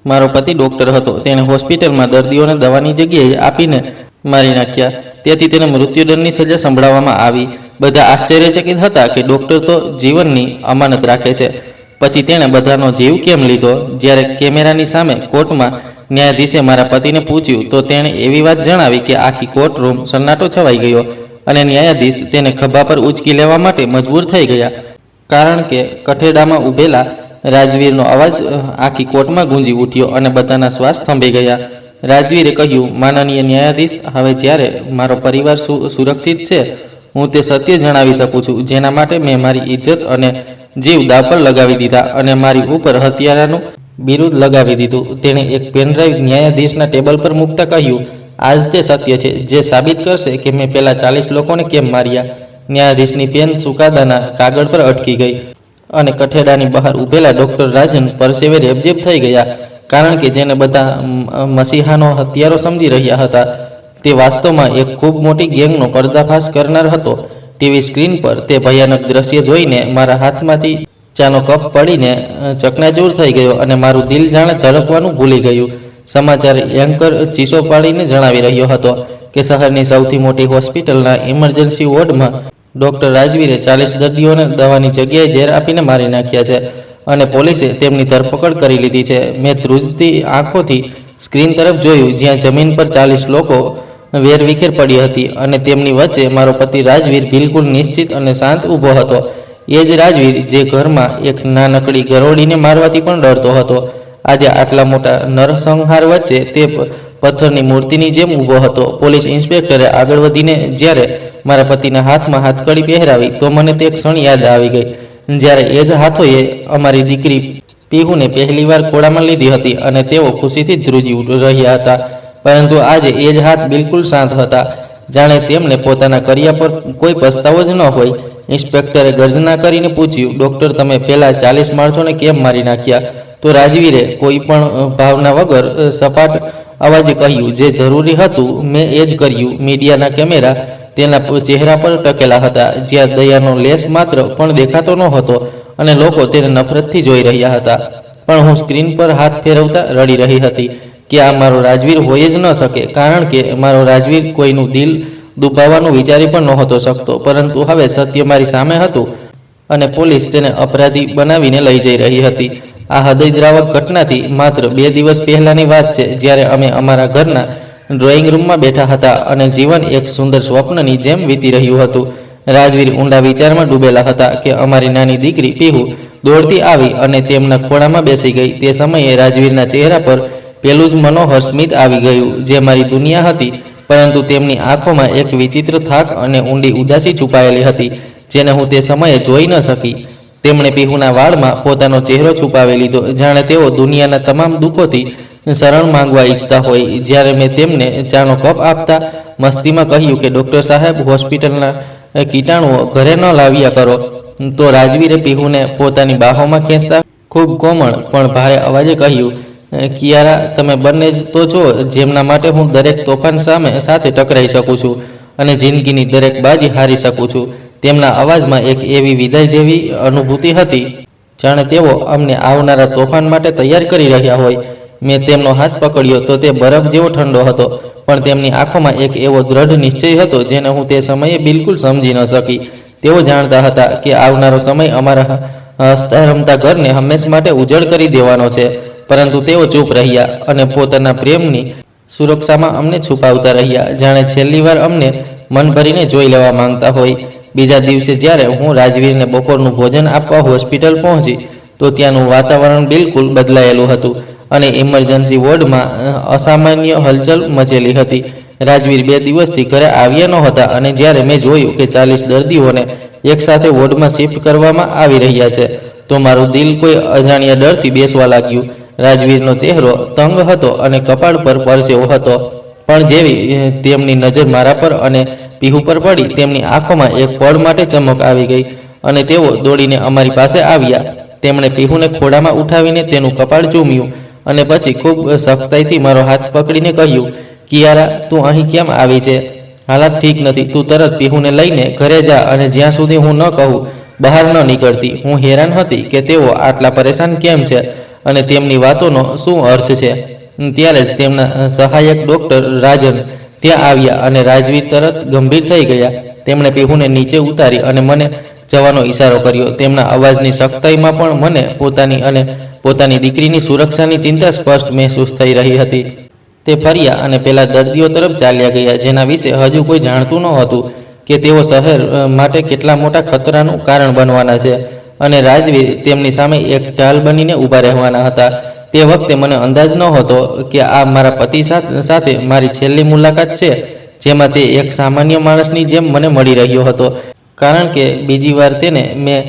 મારો પતિ ડૉક્ટર હતો, તેણે હોસ્પિટલમાં દર્દીઓને દવાની જગ્યાએ આપીને મારી નાખ્યા, તેથી તેને મૃત્યુદંડની સજા સંભળાવવામાં આવી। બધા આશ્ચર્યચકિત હતા કે ડૉક્ટર તો જીવનની અમાનત રાખે છે, પછી તેણે બધાનો જીવ કેમ લીધો? જ્યારે કેમેરાની સામે કોર્ટમાં ન્યાયાધીશે મારા પતિને પૂછ્યું તો તેણે એવી વાત જણાવી કે આખી કોર્ટ રૂમ સન્નાટો છવાઈ ગયો અને ન્યાયાધીશ તેને ખભા પર ઉંચકી લેવા માટે મજબૂર થઈ ગયા, કારણ કે કઠેડામાં ઊભેલા રાજવીરનો અવાજ આખી કોર્ટમાં ગૂંજી ઉઠ્યો અને બધાના શ્વાસ થંભી ગયા। રાજવીરે કહ્યું, માનનીય ન્યાયાધીશ, હવે જ્યારે મારો પરિવાર સુરક્ષિત છે, હું તે સત્ય જણાવી શકું છું જેના માટે મેં મારી ઇજ્જત અને જીવ દાવ પર લગાવી દીધા અને મારી ઉપર હત્યારાનું બિરુદ લગાવી દીધું। તેણે એક પેનડ્રાઈવ ન્યાયાધીશના ટેબલ પર મૂકતા કહ્યું, આજ તે સત્ય છે જે સાબિત કરશે કે મેં પેલા 40 લોકોને કેમ માર્યા। ન્યાયાધીશની પેન ચુકાદાના કાગળ પર અટકી ગઈ અને કઠેડાની બહાર ઊભેલા ડૉક્ટર રાજન પરસેવે રેબઝેબ થઈ ગયા, કારણ કે જેને બધા મસીહાનો હત્યારો સમજી રહ્યા હતા તે વાસ્તવમાં એક ખૂબ મોટી ગેંગનો પર્દાફાશ કરનાર હતો। ટીવી સ્ક્રીન પર તે ભયાનક દ્રશ્ય જોઈને મારા હાથમાંથી ચાનો કપ પડીને ચકનાચૂર થઈ ગયો અને મારું દિલ જાણે ધડકવાનું ભૂલી ગયું। સમાચાર એન્કર ચીસો પાડીને જણાવી રહ્યો હતો કે શહેરની સૌથી મોટી હોસ્પિટલના ઇમરજન્સી વોર્ડમાં ડૉક્ટર રાજવીરે 40 દર્દીઓને દવાની જગ્યાએ ઝેર આપીને મારી નાખ્યા છે અને પોલીસે તેમની ધરપકડ કરી લીધી છે। મેં ધ્રુજતી આંખોથી સ્ક્રીન તરફ જોયું જ્યાં જમીન પર 40 લોકો વેરવિખેર પડી હતી અને તેમની વચ્ચે મારો પતિ રાજવીર બિલકુલ નિશ્ચિત અને શાંત ઊભો હતો। એ જ રાજવીર જે ઘરમાં એક નાનકડી ગરોળીને મારવાથી પણ ડરતો હતો, આજે આટલા મોટા નરસંહાર વચ્ચે તે પથ્થરની મૂર્તિની જેમ ઊભો હતો। પોલીસ ઇન્સ્પેક્ટરે આગળ વધીને જ્યારે મારા પતિના હાથમાં હાથકડી પહેરાવી તો મને તે ક્ષણ યાદ આવી ગઈ જ્યારે એ જ હાથોએ અમારી દીકરી પીહુને પહેલીવાર ખોળામાં લીધી હતી અને તેઓ ખુશીથી ધ્રુજી રહ્યા હતા, પરંતુ આજે એ જ હાથ બિલકુલ શાંત હતા, જાણે તેમને પોતાના કર્યા પર કોઈ પસ્તાવો જ ન હોય। ઇન્સ્પેક્ટરે ગર્જના કરીને પૂછ્યું, ડૉક્ટર, તમે પહેલા 40 માણસોને કેમ મારી નાખ્યા? તો રાજવીરે કોઈ પણ ભાવના વગર સપાટ અવાજે કહ્યું, જે જરૂરી હતું મેં એ જ કર્યું। મીડિયાના કેમેરા તેના ચહેરા પર ટકેલા હતા, જ્યાં દયાનો લેશ માત્ર પણ દેખાતો ન હતો અને લોકો તેને નફરતથી જોઈ રહ્યા હતા, પણ હું સ્ક્રીન પર હાથ ફેરવતા રડી રહી હતી કે આ મારો રાજવીર હોય જ ન શકે, કારણ કે મારો રાજવીર કોઈનું દિલ દુભાવવાનું વિચારી પણ નહોતો શકતો, પરંતુ હવે સત્ય મારી સામે હતું અને પોલીસ તેને અપરાધી બનાવીને લઈ જઈ રહી હતી। આ હૃદયદ્રાવક ઘટનાથી માત્ર 2 દિવસ પહેલાંની વાત છે, જ્યારે અમે અમારા ઘરના ડ્રોઈંગ રૂમમાં બેઠા હતા અને જીવન એક સુંદર સ્વપ્નની જેમ વીતી રહ્યું હતું। રાજવીર ઊંડા વિચારમાં ડૂબેલા હતા કે અમારી નાની દીકરી પીહુ દોડતી આવી અને તેમના ખોળામાં બેસી ગઈ। તે સમયે રાજવીરના ચહેરા પર પેલું જ મનોહર સ્મિત આવી ગયું જે મારી દુનિયા હતી, પરંતુ તેમની આંખોમાં એક વિચિત્ર થાક અને ઊંડી ઉદાસી છુપાયેલી હતી જેને હું તે સમયે જોઈ ન શકી। તેમણે પીહુના વાળમાં પોતાનો ચહેરો છુપાવી લીધો, જાણે તેઓ દુનિયાના તમામ દુઃખોથી શરણ માંગવા ઈચ્છતા હોય। જ્યારે મેં તેમને ચાનો કપ આપતા મસ્તીમાં કહ્યું કે ડૉક્ટર સાહેબ, હોસ્પિટલના કીટાણુઓ ઘરે ન લાવ્યા કરો, તો રાજવીરે પીહુને પોતાની બાહોમાં ખેંચતા ખૂબ કોમળ પણ ભારે અવાજે કહ્યું, કિયારા, તમે બંને જ તો છો જેમના માટે હું દરેક તોફાન સાથે ટકરાઈ શકું છું અને જિંદગીની દરેક બાજી હારી શકું છું। તેમના અવાજમાં એક એવી વિદાય જેવી અનુભૂતિ હતી જાણે તેઓ અમને આવનારા તોફાન માટે તૈયાર કરી રહ્યા હોય। મેં તેમનો હાથ પકડ્યો તો તે બરફ જેવો ઠંડો હતો, પણ તેમની આંખોમાં એક એવો દ્રઢ નિશ્ચય હતો જેને હું તે સમયે બિલકુલ સમજી ન શકી। તેઓ જાણતા હતા કે આવનારો સમય અમારા હસતા રમતા ઘરને હંમેશ માટે ઉજળ કરી દેવાનો છે, પરંતુ તેઓ ચૂપ રહ્યા અને પોતાના પ્રેમની સુરક્ષામાં અમને છુપાવતા રહ્યા, જાણે છેલ્લી વાર અમને મન ભરીને જોઈ લેવા માંગતા હોય। બીજા દિવસે જ્યારે હું રાજવીરને બપોરનું ભોજન આપવા હોસ્પિટલ પહોંચી તો ત્યાંનું વાતાવરણ બિલકુલ બદલાયેલું હતું અને ઇમરજન્સી વોર્ડમાં અસામાન્ય હલચલ મચેલી હતી। રાજવીર 2 દિવસથી ઘરે આવ્યા નહોતા અને જ્યારે મેં જોયું કે 40 દર્દીઓને એકસાથે વોર્ડમાં શિફ્ટ કરવામાં આવી રહ્યા છે તો મારું દિલ કોઈ અજાણ્યા ડરથી બેસવા લાગ્યું। રાજવીરનો ચહેરો તંગ હતો અને કપાળ પર પરસેવો હતો, પણ જેવી તેમની નજર મારા પર અને પીહુ પર પડી, તેમની આંખોમાં એક પળ માટે ચમક આવી ગઈ અને તેઓ દોડીને અમારી પાસે આવ્યા। તેમણે પીહુને ખોળામાં ઉઠાવીને તેનું કપાળ ચૂમ્યું અને પછી ખૂબ સખ્તાઈથી મારો હાથ પકડીને કહ્યું, કિયારા, તું અહીં કેમ આવી છે? હાલાત ઠીક નથી, તું તરત પીહુને લઈને ઘરે જા અને જ્યાં સુધી હું ન કહું બહાર ન નીકળતી। હું હેરાન હતી કે તેઓ આટલા પરેશાન કેમ છે અને તેમની વાતોનો શું અર્થ છે. ત્યારે જ તેમના સહાયક ડૉક્ટર રાજન ત્યાં આવ્યા અને રાજવીર તરત ગંભીર થઈ ગયા. તેમણે પીહુને નીચે ઉતારી અને મને જવાનો ઈશારો કર્યો. તેમના અવાજની સખ્તાઈમાં પણ મને પોતાની અને પોતાની દીકરીની સુરક્ષાની ચિંતા સ્પષ્ટ મહેસૂસ થઈ રહી હતી. તે ફર્યા અને પેલા દર્દીઓ તરફ ચાલ્યા ગયા, જેના વિશે હજુ કોઈ જાણતું ન હતું કે તેઓ શહેર માટે કેટલા મોટા ખતરાનું કારણ બનવાના છે અને રાજવીર તેમની સામે એક ઢાલ બનીને ઊભા રહેવાના હતા. તે વખતે મને અંદાજ નહોતો કે આ મારા પતિ સાથે મારી છેલ્લી મુલાકાત છે, જેમાં તે એક સામાન્ય માણસની જેમ મને મળી રહ્યો હતો, કારણ કે બીજી વાર તેને મેં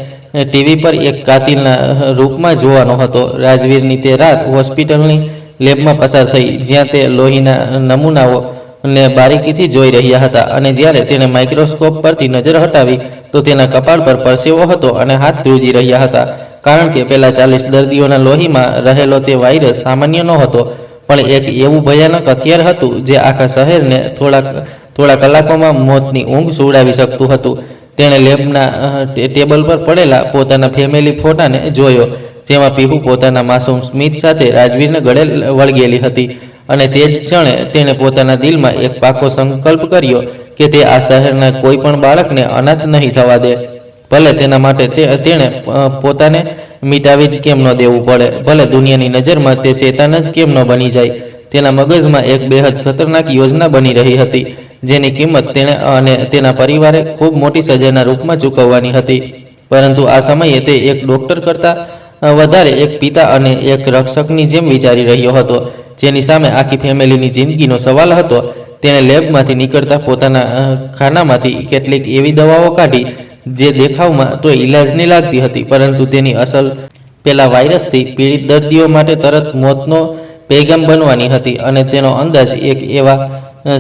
ટીવી પર એક કાતિલના રૂપમાં જોવાનો હતો. રાજવીરની તે રાત હોસ્પિટલની લેબમાં પસાર થઈ, જ્યાં તે લોહીના નમૂનાઓને બારીકીથી જોઈ રહ્યા હતા અને જ્યારે તેણે માઇક્રોસ્કોપ પરથી નજર હટાવી તો તેના કપાળ પર પરસેવો હતો અને હાથ ધ્રુજી રહ્યા હતા, કારણ કે પેલા 40 દર્દીઓના લોહીમાં રહેલો તે વાયરસ સામાન્ય નહોતો, પણ એક એવું ભયાનક હથિયાર હતું જે આખા શહેરને થોડા કલાકોમાં મોતની ઊંઘ સુવડાવી શકતું હતું. તેણે લેબના ટેબલ પર પડેલા પોતાના ફેમિલી ફોટાને જોયો, જેમાં પીહુ પોતાના માસૂમ સ્મિત સાથે રાજવીરને ગળે વળગેલી હતી, અને તે જ ક્ષણે તેણે પોતાના દિલમાં એક પાકો સંકલ્પ કર્યો કે તે આ શહેરના કોઈ પણ બાળકને અનાથ નહીં થવા દે. ભલે તેના માટે તેણે પોતાને મિટાવી જ કેમ ન દેવું પડે, ભલે દુનિયાની નજરમાં તે શેતાન જ કેમ ન બની જાય. તેના મગજમાં એક બેહદ ખતરનાક યોજના બની રહી હતી, જેની કિંમત તેણે અને તેના પરિવારે ખૂબ મોટી સજાના રૂપમાં ચૂકવવાની હતી. પરંતુ આ સમયે તે એક ડૉક્ટર કરતાં વધારે એક પિતા અને એક રક્ષકની જેમ વિચારી રહ્યો હતો, જેની સામે આખી ફેમિલીની જિંદગીનો સવાલ હતો. તેણે લેબમાંથી નીકળતા પોતાના ખાનામાંથી કેટલીક એવી દવાઓ કાઢી જે દેખાવમાં તો ઇલાજની લાગતી હતી, પરંતુ તેની અસલ પેલા વાયરસથી પીડિત દર્દીઓ માટે તરત મોતનો પૈગામ બનવાની હતી. અને તેનો અંદાજ એક એવા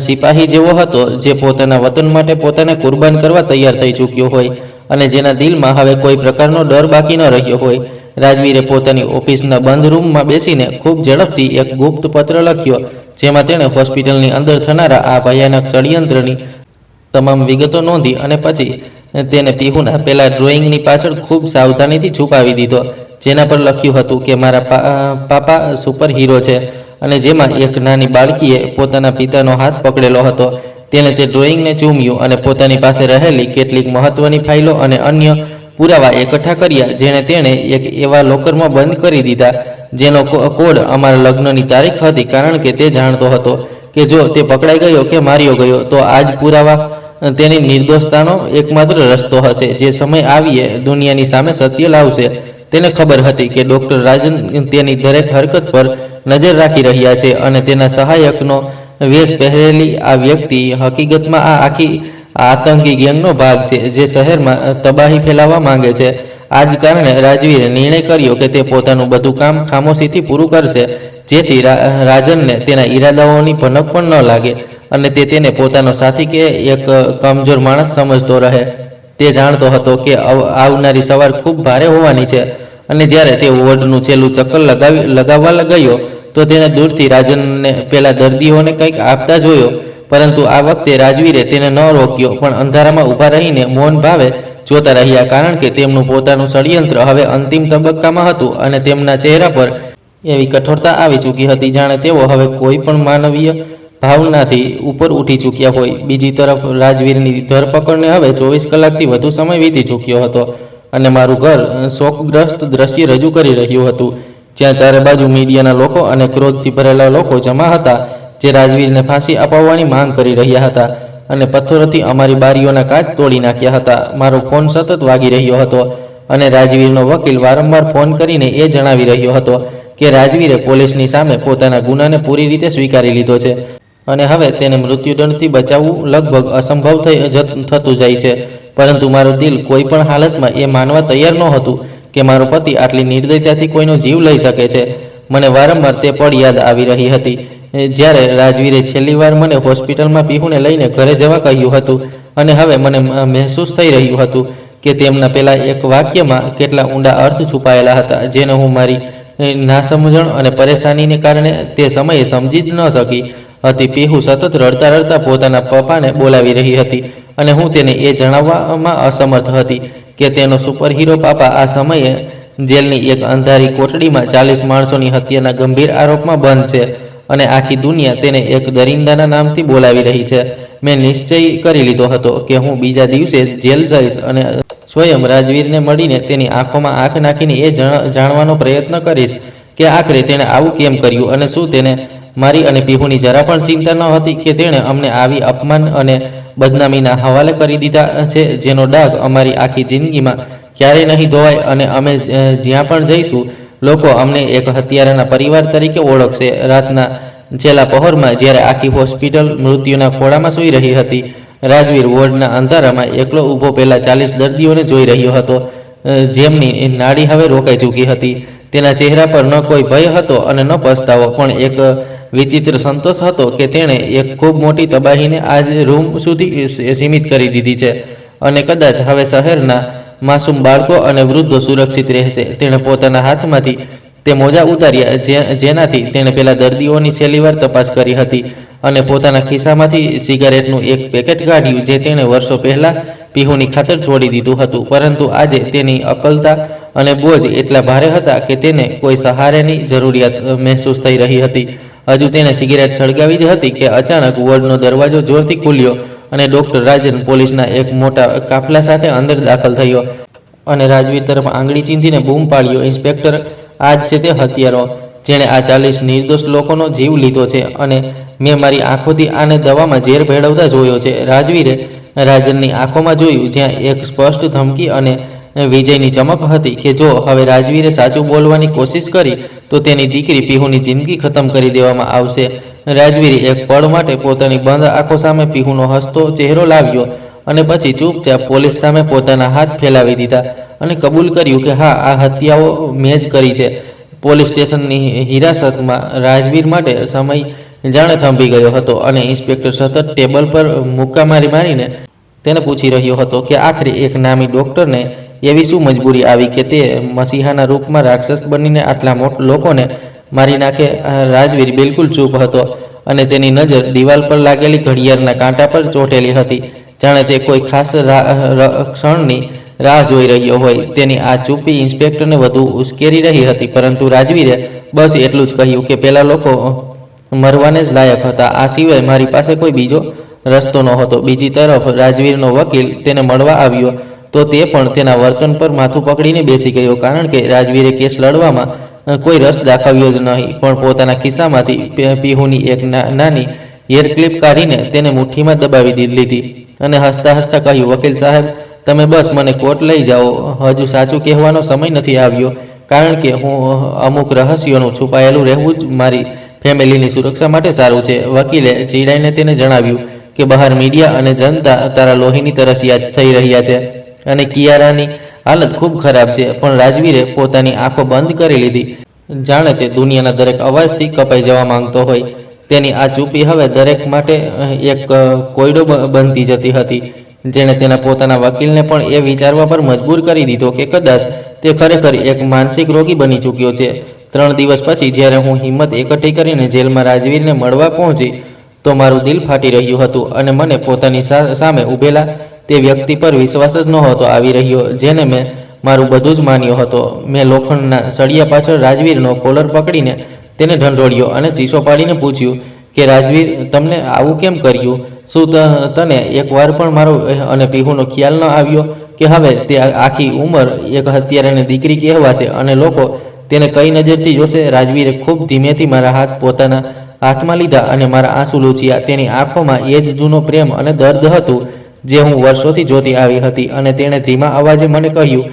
સિપાહી જેવો હતો જે પોતાના વતન માટે પોતાને કુરબાન કરવા તૈયાર થઈ ચૂક્યો હોય અને જેના દિલમાં હવે કોઈ પ્રકારનો ડર બાકી ન રહ્યો હોય. રાજવીરે પોતાની ઓફિસના બંધ રૂમમાં બેસીને ખૂબ ઝડપથી એક ગુપ્ત પત્ર લખ્યો, જેમાં તેણે હોસ્પિટલની અંદર થનારા આ ભયાનક ષડયંત્રની તમામ વિગતો નોંધી અને પછી તેને પીહુના પેલા ડ્રોઈંગની પાછળ ખૂબ સાવધાનીથી છુપાવી દીધો, જેના પર લખ્યું હતું કે મારા પાપા સુપર હીરો છે, અને જેમાં એક નાની બાળકીએ પોતાના પિતાનો હાથ પકડેલો હતો. તેણે તે ડ્રોઈંગને ચૂમ્યું અને પોતાની પાસે રહેલી કેટલીક મહત્વની ફાઇલો અને અન્ય પુરાવા એકઠા કર્યા, જેને તેણે એક એવા લોકરમાં બંધ કરી દીધા જેનો કોડ અમારા લગ્નની તારીખ હતી, કારણ કે તે જાણતો હતો કે જો તે પકડાઈ ગયો કે માર્યો ગયો તો આ જ પુરાવા તેની નિર્દોષતાનો એકમાત્ર રસ્તો હશે, જે સમય આવીએ દુનિયાની સામે સત્ય લાવશે. તેને ખબર હતી કે ડૉક્ટર રાજન તેની દરેક હરકત પર નજર રાખી રહ્યા છે અને તેના સહાયકનો વેશ પહેરેલી આ વ્યક્તિ હકીકતમાં આ આખી આતંકી ગેંગનો ભાગ છે, જે શહેરમાં તબાહી ફેલાવવા માંગે છે. આ જ કારણે રાજવીરે નિર્ણય કર્યો કે તે પોતાનું બધું કામ ખામોશીથી પૂરું કરશે, જેથી રાજનને તેના ઈરાદાઓની ભનક પણ ન લાગે અને તે તેને પોતાનો સાથી કે એક કમજોર માણસ સમજતો રહે. તે જાણતો હતો કે આવનારી સવાર ખૂબ ભારે હોવાની છે, અને જ્યારે તે વોર્ડનું છેલ્લું ચક્કર લગાવવા ગયો તો તેને દૂરથી રાજનને પેલા દર્દીઓને કંઈક આપતા જોયો, પરંતુ આ વખતે રાજવીરે તેને ન રોક્યો, પણ અંધારામાં ઊભા રહીને મૌન ભાવે જોતા રહ્યા, કારણ કે તેમનું પોતાનું ષડયંત્ર હવે અંતિમ તબક્કામાં હતું અને તેમના ચહેરા પર એવી કઠોરતા આવી ચૂકી હતી જાણે તેઓ હવે કોઈ પણ માનવીય ભાવનાથી ઉપર ઉઠી ચૂક્યા હોય. બીજી તરફ રાજવીરની ધરપકડને હવે 24 કલાકથી વધુ સમય વીતી ચૂક્યો હતો અને મારું ઘર શોકગ્રસ્ત દ્રશ્ય રજૂ કરી રહ્યું હતું, જ્યાં ચારે બાજુ મીડિયાના લોકો અને ક્રોધથી ભરેલા લોકો જમા હતા, જે રાજવીરને ફાંસી અપાવવાની માંગ કરી રહ્યા હતા અને પથ્થરોથી અમારી બારીઓના કાચ તોડી નાખ્યા હતા. મારો ફોન સતત વાગી રહ્યો હતો અને રાજવીરનો વકીલ વારંવાર ફોન કરીને એ જણાવી રહ્યો હતો કે રાજવીરે પોલીસની સામે પોતાના ગુનાને પૂરી રીતે સ્વીકારી લીધો છે અને હવે તેને મૃત્યુદંડથી બચાવવું લગભગ અસંભવ થતું જાય છે. પરંતુ મારું દિલ કોઈ પણ હાલતમાં એ માનવા તૈયાર નહોતું કે મારો પતિ આટલી નિર્દયતાથી કોઈનો જીવ લઈ શકે છે. મને વારંવાર તે પળ યાદ આવી રહી હતી જ્યારે રાજવીરે છેલ્લી વાર મને હોસ્પિટલમાં પીહુને લઈને ઘરે જવા કહ્યું હતું, અને હવે મને મહેસૂસ થઈ રહ્યું હતું કે તેમના પેલા એક વાક્યમાં કેટલા ઊંડા અર્થ છુપાયેલા હતા, જેને હું મારી નાસમજણ અને પરેશાનીને કારણે તે સમયે સમજી જ ન શકી હતી. પીહુ સતત રડતા રડતા પોતાના પપ્પાને બોલાવી રહી હતી અને હું તેને એ જણાવવામાં અસમર્થ હતી કે તેનો સુપરહીરો પાપા આ સમયે જેલની એક અંધારી કોટડીમાં 40 માણસોની હત્યાના ગંભીર આરોપમાં બંધ છે અને આખી દુનિયા તેને એક દરિંદાના નામથી બોલાવી રહી છે. મેં નિશ્ચય કરી લીધો હતો કે હું બીજા દિવસે જ જેલ જઈશ અને સ્વયં રાજવીરને મળીને તેની આંખોમાં આંખ નાખીને એ જાણવાનો પ્રયત્ન કરીશ કે આખરે તેણે આવું કેમ કર્યું અને શું તેને મારી અને પીહુની જરા પણ ચિંતા ન હતી કે તેણે અમને આવી અપમાન અને બદનામીના હવાલે કરી દીધા છે, જેનો ડાઘ અમારી આખી જિંદગીમાં ક્યારેય નહીં ધોવાય અને અમે જ્યાં પણ જઈશું લોકો અમને એક હત્યારાના પરિવાર તરીકે ઓળખશે. રાતના છેલ્લા પહોરમાં જ્યારે આખી હોસ્પિટલ મૃત્યુના ખોળામાં સૂઈ રહી હતી, રાજવીર વોર્ડના અંધારામાં એકલો ઊભો પેલા 40 દર્દીઓને જોઈ રહ્યો હતો, જેમની નાડી હવે રોકાઈ ચૂકી હતી. તેના ચહેરા પર ન કોઈ ભય હતો અને ન પસ્તાવો, પણ એક વિચિત્ર સંતોષ હતો કે તેણે એક ખૂબ મોટી તબાહીને આજ રૂમ સુધી સીમિત કરી દીધી છે અને કદાચ હવે શહેરના માસૂમ બાળકો અને વૃદ્ધો સુરક્ષિત રહેશે. તેણે પોતાના હાથમાંથી તે મોજા ઉતાર્યા જેનાથી તેણે પેલા દર્દીઓની છેલ્લીવાર તપાસ કરી હતી અને પોતાના ખિસ્સામાંથી સિગારેટનું એક પેકેટ કાઢ્યું જે તેણે વર્ષો પહેલાં પીહુની ખાતર છોડી દીધું હતું. પરંતુ આજે તેની અકલતા અને બોજ એટલા ભારે હતા કે તેને કોઈ સહારેની જરૂરિયાત મહેસૂસ થઈ રહી હતી. હજુ તેને સિગરેટ સળગાવી જ હતી કે અચાનક વોર્ડનો દરવાજો જોરથી ખુલ્યો અને ડૉક્ટર રાજન પોલીસના એક મોટા કાફલા સાથે અંદર દાખલ થયો અને રાજવીર તરફ આંગળી ચીંધીને બૂમ પાડ્યો, ઇન્સ્પેક્ટર, આ જ છે તે હત્યારો જેણે આ 40 નિર્દોષ લોકોનો જીવ લીધો છે અને મેં મારી આંખોથી આને દવામાં ઝેર ભેળવતા જોયો છે. રાજવીરે રાજનની આંખોમાં જોયું, જ્યાં એક સ્પષ્ટ ધમકી અને વિજયની ચમક હતી કે જો હવે રાજવીરે સાચું બોલવાની કોશિશ કરી તો તેની દીકરી પીહુની જિંદગી ખતમ કરી દેવામાં આવશે. રાજવીરે એક પળ માટે પોતાની બંધ આંખો સામે પીહુનો હસતો ચહેરો લાવ્યો અને પછી ચૂપચાપ પોલીસ સામે પોતાના હાથ ફેલાવી દીધા અને કબૂલ કર્યું કે હા, આ હત્યાઓ મેં જ કરી છે. પોલીસ સ્ટેશનની હિરાસતમાં રાજવીર માટે સમય જાણે થંભી ગયો હતો અને ઇન્સ્પેક્ટર સતત ટેબલ પર મુક્કા મારીને તેને પૂછી રહ્યો હતો કે આખરે એક નામી ડૉક્ટરને એવી શું મજબૂરી આવી કે તે મસીહાના રૂપમાં રાક્ષસ બનીને આટલા લોકોને મારી નાખે. રાજવીર બિલકુલ ચૂપ હતો અને તેની નજર દિવાલ પર લાગેલી ઘડિયાળના કાંટા પર ચોંટેલી હતી, જાણે તે કોઈ ખાસ ક્ષણની રાહ જોઈ રહ્યો હોય. તેની આ ચૂપી ઇન્સ્પેક્ટરને વધુ ઉશ્કેરી રહી હતી, પરંતુ રાજવીરે બસ એટલું જ કહ્યું કે પેલા લોકો મરવાને જ લાયક હતા, આ સિવાય મારી પાસે કોઈ બીજો રસ્તો નહોતો. બીજી તરફ રાજવીરનો વકીલ તેને મળવા આવ્યો તો તે પણ તેના વર્તન પર માથું પકડીને બેસી ગયો, કારણ કે રાજવીરે કેસ લડવામાં કોઈ રસ દાખવ્યો જ નહીં, પણ પોતાના ખિસ્સામાંથી પીહુની એક નાની હેર ક્લિપ કાઢીને તેને મુઠ્ઠીમાં દબાવી લીધી અને હસતા હસતા કહ્યું, વકીલ સાહેબ, તમે બસ મને કોર્ટ લઈ જાઓ, હજુ સાચું કહેવાનો સમય નથી આવ્યો, કારણ કે હું અમુક રહસ્યોનું છુપાયેલું રહેવું જ મારી ફેમિલીની સુરક્ષા માટે સારું છે. વકીલે ચીડાઈને તેને જણાવ્યું કે બહાર મીડિયા અને જનતા તારા લોહીની તરસ્યા થઈ રહ્યા છે અને કિયારાની હાલત ખૂબ ખરાબ છે. પણ રાજવીરે પોતાની આંખો બંધ કરી લીધી, જાણે તે દુનિયાના દરેક અવાજથી કપાઈ જવા માંગતો હોય. તેની આ ચૂપી હવે દરેક માટે એક કોયડો બનતી જતી હતી, જેણે તેના પોતાના વકીલને પણ એ વિચારવા પર મજબૂર કરી દીધો કે કદાચ તે ખરેખર એક માનસિક રોગી બની ચૂક્યો છે. 3 દિવસ પછી જ્યારે હું હિંમત એકઠી કરીને જેલમાં રાજવીરને મળવા પહોંચી તો મારું દિલ ફાટી રહ્યું હતું અને મને પોતાની સામે ઊભેલા તે વ્યક્તિ પર વિશ્વાસ જ નહોતો આવી રહ્યો, જેને મેં મારું બધું જ માન્યો હતો. મેં લોખંડના સળિયા પાછળ રાજવીરનો કોલર પકડીને તેને ઢંઢોળ્યો અને ચીસો પાડીને પૂછ્યું કે રાજવીર, તમને આવું કેમ કર્યું? શું તને એકવાર પણ મારો અને પીહુનો ખ્યાલ ન આવ્યો કે હવે તે આખી ઉંમર એક હત્યારાની દીકરી કહેવાશે અને લોકો તેને કઈ નજરથી જોશે? રાજવીરે ખૂબ ધીમેથી મારા હાથ પોતાના હાથમાં લીધા અને મારા આંસુ લૂછ્યા. તેની આંખોમાં એ જ જૂનો પ્રેમ અને દર્દ હતું જે હું વર્ષોથી જોતી આવી હતી અને તેણે ધીમા અવાજે મને કહ્યું,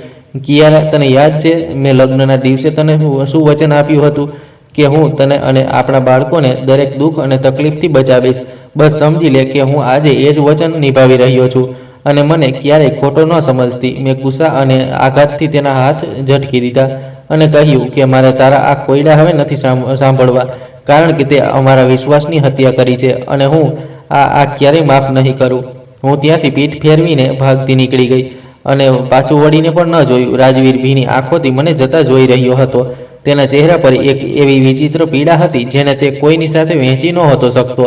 કિયારા, તને યાદ છે મેં લગ્નના દિવસે તને શું વચન આપ્યું હતું કે હું તને અને આપણા બાળકોને દરેક દુઃખ અને તકલીફથી બચાવીશ? બસ સમજી લે કે હું આજે એ જ વચન નિભાવી રહ્યો છું અને મને ક્યારેય ખોટો ન સમજતી. મેં ગુસ્સા અને આઘાતથી તેના હાથ ઝટકી દીધા અને કહ્યું કે મારે તારા આ કોયડા હવે નથી સાંભળવા, કારણ કે તે અમારા વિશ્વાસની હત્યા કરી છે અને હું આ ક્યારેય માફ નહીં કરું. હું ત્યાંથી પીઠ ફેરવીને ભાગતી નીકળી ગઈ અને પાછું વળીને પણ ન જોયું. રાજવીર ભીની આંખોથી મને જતા જોઈ રહ્યો હતો. તેના ચહેરા પર એક એવી વિચિત્ર પીડા હતી જેને તે કોઈની સાથે વહેંચી નહોતો શકતો.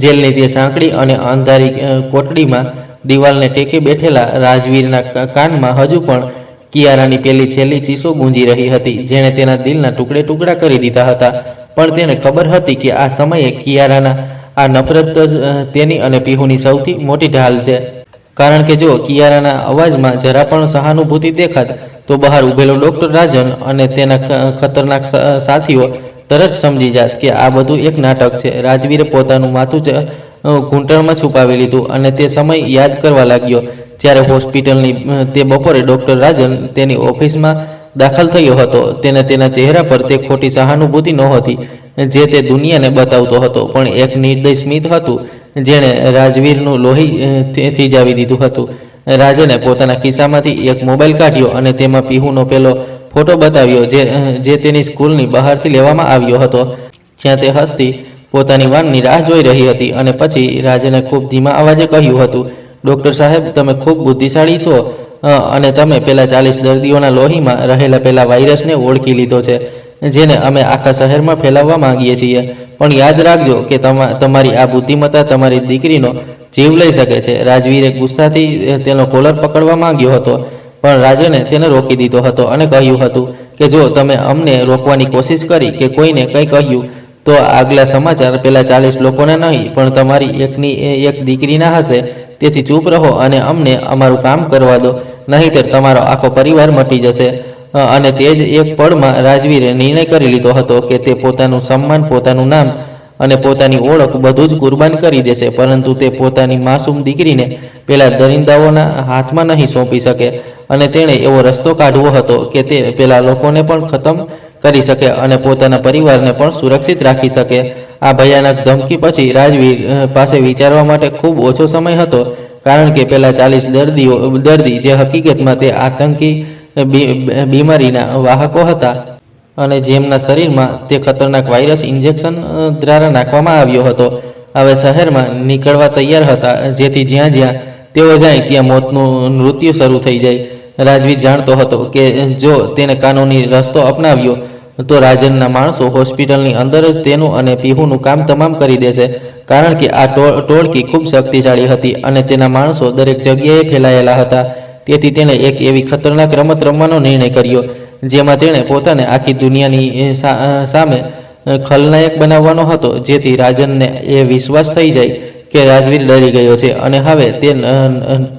જેલની તે સાંકડી અને અંધારી કોટડીમાં દિવાલને ટેકે બેઠેલા રાજવીરના કાનમાં હજુ પણ કિયારાની પેલી છેલ્લી ચીસો ગૂંજી રહી હતી, જેણે તેના દિલના ટુકડે ટુકડા કરી દીધા હતા. પણ તેને ખબર હતી કે આ સમયે કિયારાના આ નફરત જ તેની અને પીહુની સૌથી મોટી ઢાલ છે. કારણ કે જો કિયારાના અવાજમાં જરા પણ સહાનુભૂતિ દેખાત તો બહાર ઊભેલો ડૉક્ટર રાજન અને તેના ખતરનાક સાથીઓ તરત સમજી જાત કે આ બધું એક નાટક છે. રાજવીરે પોતાનું માથું ઘૂંટણમાં છુપાવી લીધું અને તે સમય યાદ કરવા લાગ્યો જ્યારે હોસ્પિટલની તે બપોરે ડૉક્ટર રાજન તેની ઓફિસમાં દાખલ થયો હતો. તેને તેના ચહેરા પર તે ખોટી સહાનુભૂતિ નહોતી જે તે દુનિયાને બતાવતો હતો, પણ એક નિર્દય સ્મિત હતું જેણે રાજવીરનું લોહી થીજાવી દીધું હતું. રાજને પોતાના ખિસ્સામાંથી એક મોબાઈલ કાઢ્યો અને તેમાં પીહુનો પેલો ફોટો બતાવ્યો જે તેની સ્કૂલની બહારથી લેવામાં આવ્યો હતો, જ્યાં તે હસતી પોતાની વાનની રાહ જોઈ રહી હતી. અને પછી રાજને ખૂબ ધીમા અવાજે કહ્યું હતું, ડૉક્ટર સાહેબ, તમે ખૂબ બુદ્ધિશાળી છો અને તમે પેલા 40 દર્દીઓના લોહીમાં રહેલા પેલા વાયરસને ઓળખી લીધો છે જેને અમે આખા શહેરમાં ફેલાવવા માંગીએ છીએ. પણ યાદ રાખજો કે તમારી આ બુદ્ધિમત્તા તમારી દીકરીનો જીવ લઈ શકે છે. રાજવીરે ગુસ્સાથી તેનો કોલર પકડવા માંગ્યો હતો, પણ રાજને તેને રોકી દીધો હતો અને કહ્યું હતું કે જો તમે અમને રોકવાની કોશિશ કરી કે કોઈને કંઈ કહ્યું તો આગલા સમાચાર પેલા 40 લોકોના નહીં પણ તમારી એકની એક દીકરીના હશે. તેથી ચૂપ રહો અને અમને અમારું કામ કરવા દો, નહીંતર તમારો આખો પરિવાર મટી જશે. અને તે જ એક પળમાં રાજવીરે નિર્ણય કરી લીધો હતો કે તે પોતાનું સન્માન, પોતાનું નામ અને પોતાની ઓળખ બધું જ કુરબાન કરી દેશે, પરંતુ તે પોતાની માસૂમ દીકરીને પેલા દરિંદાઓના હાથમાં નહીં સોંપી શકે. અને તેણે એવો રસ્તો કાઢવો હતો કે તે પેલા લોકોને પણ ખતમ કરી શકે અને પોતાના પરિવારને પણ સુરક્ષિત રાખી શકે. આ ભયાનક ધમકી પછી રાજવીર પાસે વિચારવા માટે ખૂબ ઓછો સમય હતો, કારણ કે પેલા 40 દર્દી જે હકીકતમાં તે આતંકી બીમારીના વાહકો હતા અને જેમના શરીરમાં તે ખતરનાક વાયરસ ઇન્જેક્શન દ્વારા નાખવામાં આવ્યો હતો, હવે શહેરમાં નીકળવા તૈયાર હતા, જેથી જ્યાં જ્યાં તેઓ જાય ત્યાં મોતનું નૃત્ય શરૂ થઈ જાય. રાજવીર જાણતો હતો કે જો તેને કાનૂની રસ્તો અપનાવ્યો તો રાજનના માણસો હોસ્પિટલની અંદર જ તેનું અને પીહુનું કામ તમામ કરી દેશે, કારણ કે આ ટોળકી ખૂબ શક્તિશાળી હતી અને તેના માણસો દરેક જગ્યાએ ફેલાયેલા હતા. તેથી તેણે એક એવી ખતરનાક રમત રમવાનો નિર્ણય કર્યો જેમાં તેણે પોતાને આખી દુનિયાની સામે ખલનાયક બનાવવાનો હતો, જેથી રાજનને એ વિશ્વાસ થઈ જાય કે રાજવીર ડરી ગયો છે અને હવે તે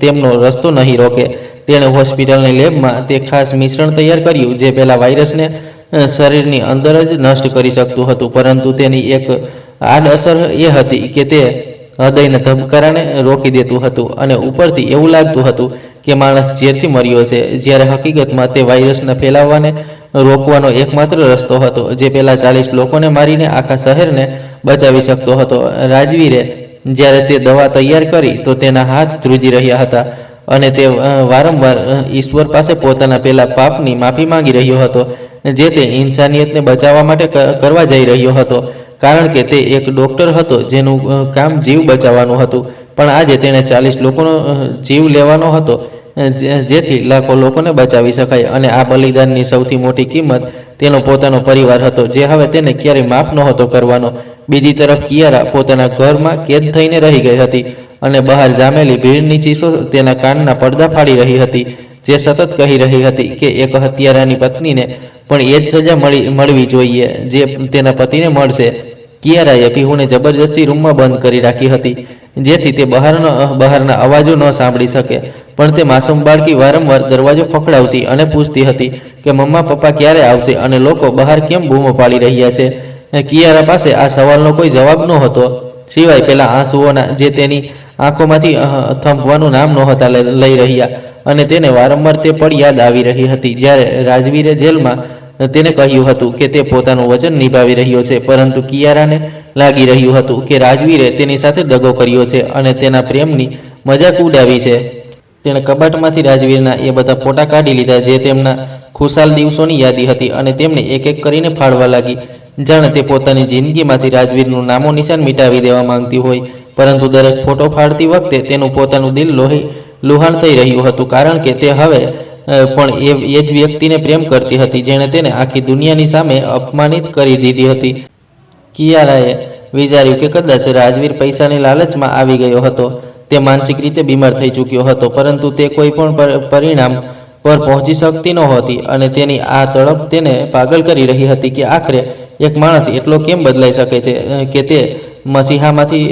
તેમનો રસ્તો નહીં રોકે. તેણે હોસ્પિટલની લેબમાં તે ખાસ મિશ્રણ તૈયાર કર્યું જે પેલા વાયરસને શરીરની અંદર જ નષ્ટ કરી શકતું હતું, પરંતુ તેની એક આડઅસર એ હતી કે તે હૃદયના ધબકારાને રોકી દેતું હતું અને ઉપરથી એવું લાગતું હતું કે માણસ ઝેરથી મર્યો છે, જ્યારે હકીકતમાં તે વાયરસને ફેલાવવાને રોકવાનો એકમાત્ર રસ્તો હતો જે પેલા 40 લોકોને મારીને આખા શહેરને બચાવી શકતો હતો. રાજવીરે જ્યારે તે દવા તૈયાર કરી તો તેના હાથ ધ્રુજી રહ્યા હતા અને તે વારંવાર ઈશ્વર પાસે પોતાના પેલા પાપની માફી માંગી રહ્યો હતો જે તે ઇન્સાનિયતને બચાવવા માટે કરવા જઈ રહ્યો હતો, કારણ કે તે એક ડૉક્ટર હતો જેનું કામ જીવ બચાવવાનું હતું. પણ આજે તેણે 40 લોકોનો જીવ લેવાનો હતો જેથી લાખો લોકોને બચાવી શકાય, અને આ બલિદાનની સૌથી મોટી કિંમત તેનો પોતાનો પરિવાર હતો જે હવે તેને ક્યારેય માફ નહોતો કરવાનો. બીજી તરફ કિયારા પોતાના ઘરમાં કેદ થઈને રહી ગઈ હતી અને બહાર જામેલી ભીડની ચીસો તેના કાનના પડદા ફાડી રહી હતી, જે સતત કહી રહી હતી કે એક હત્યારાની પત્નીને પણ એ જ સજા મળવી જોઈએ જે તેના પતિને મળશે. કિયારાએ પીહુને જબરજસ્તી રૂમમાં બંધ કરી રાખી હતી જેથી તે બહારના અવાજો ન સાંભળી શકે, પણ તે માસૂમ બાળકી વારંવાર દરવાજો ખખડાવતી અને પૂછતી હતી કે મમ્મા પપ્પા ક્યારે આવશે અને લોકો બહાર કેમ બૂમો પાડી રહ્યા છે. કિયારા પાસે આ સવાલનો કોઈ જવાબ નહોતો સિવાય પેલા આંસુઓના જે તેની આંખોમાંથી થંભવાનું નામ નહોતા લઈ રહ્યા, અને તેને વારંવાર તે પળ યાદ આવી રહી હતી જ્યારે રાજવીરે જેલમાં તેને કહ્યું હતું કે તે પોતાનું વચન નિભાવી રહ્યો છે, પરંતુ કિયારાને લાગી રહ્યું હતું કે રાજવીરે તેની સાથે દગો કર્યો છે અને તેના પ્રેમની મજાક ઉડાવી છે. તેણે કબાટમાંથી રાજવીરના એ બધા ફોટા કાઢી લીધા જે તેમના ખુશાલ દિવસોની યાદી હતી અને તેમને એક એક કરીને ફાડવા લાગી, જાણે તે પોતાની જિંદગીમાંથી રાજવીરનું નામો નિશાન મિટાવી દેવા માંગતી હોય. પરંતુ દરેક ફોટો ફાડતી વખતે તેનું પોતાનું દિલ લુહાણ થઈ રહ્યું હતું, કારણ કે તે હવે પણ એ જ વ્યક્તિને પ્રેમ કરતી હતી જેણે તેને આખી દુનિયાની સામે અપમાનિત કરી દીધી હતી. કિયારાએ વિચાર્યું કે કદાચ રાજવીર પૈસાની લાલચમાં આવી ગયો હતો. તે માનસિક રીતે બીમાર થઈ ચૂક્યો હતો, પરંતુ તે કોઈ પણ પરિણામ પર પહોંચી શકતી નહોતી અને તેની આ તડપ તેને પાગલ કરી રહી હતી કે આખરે એક માણસ એટલો કેમ બદલાઈ શકે છે કે તે મસીહામાંથી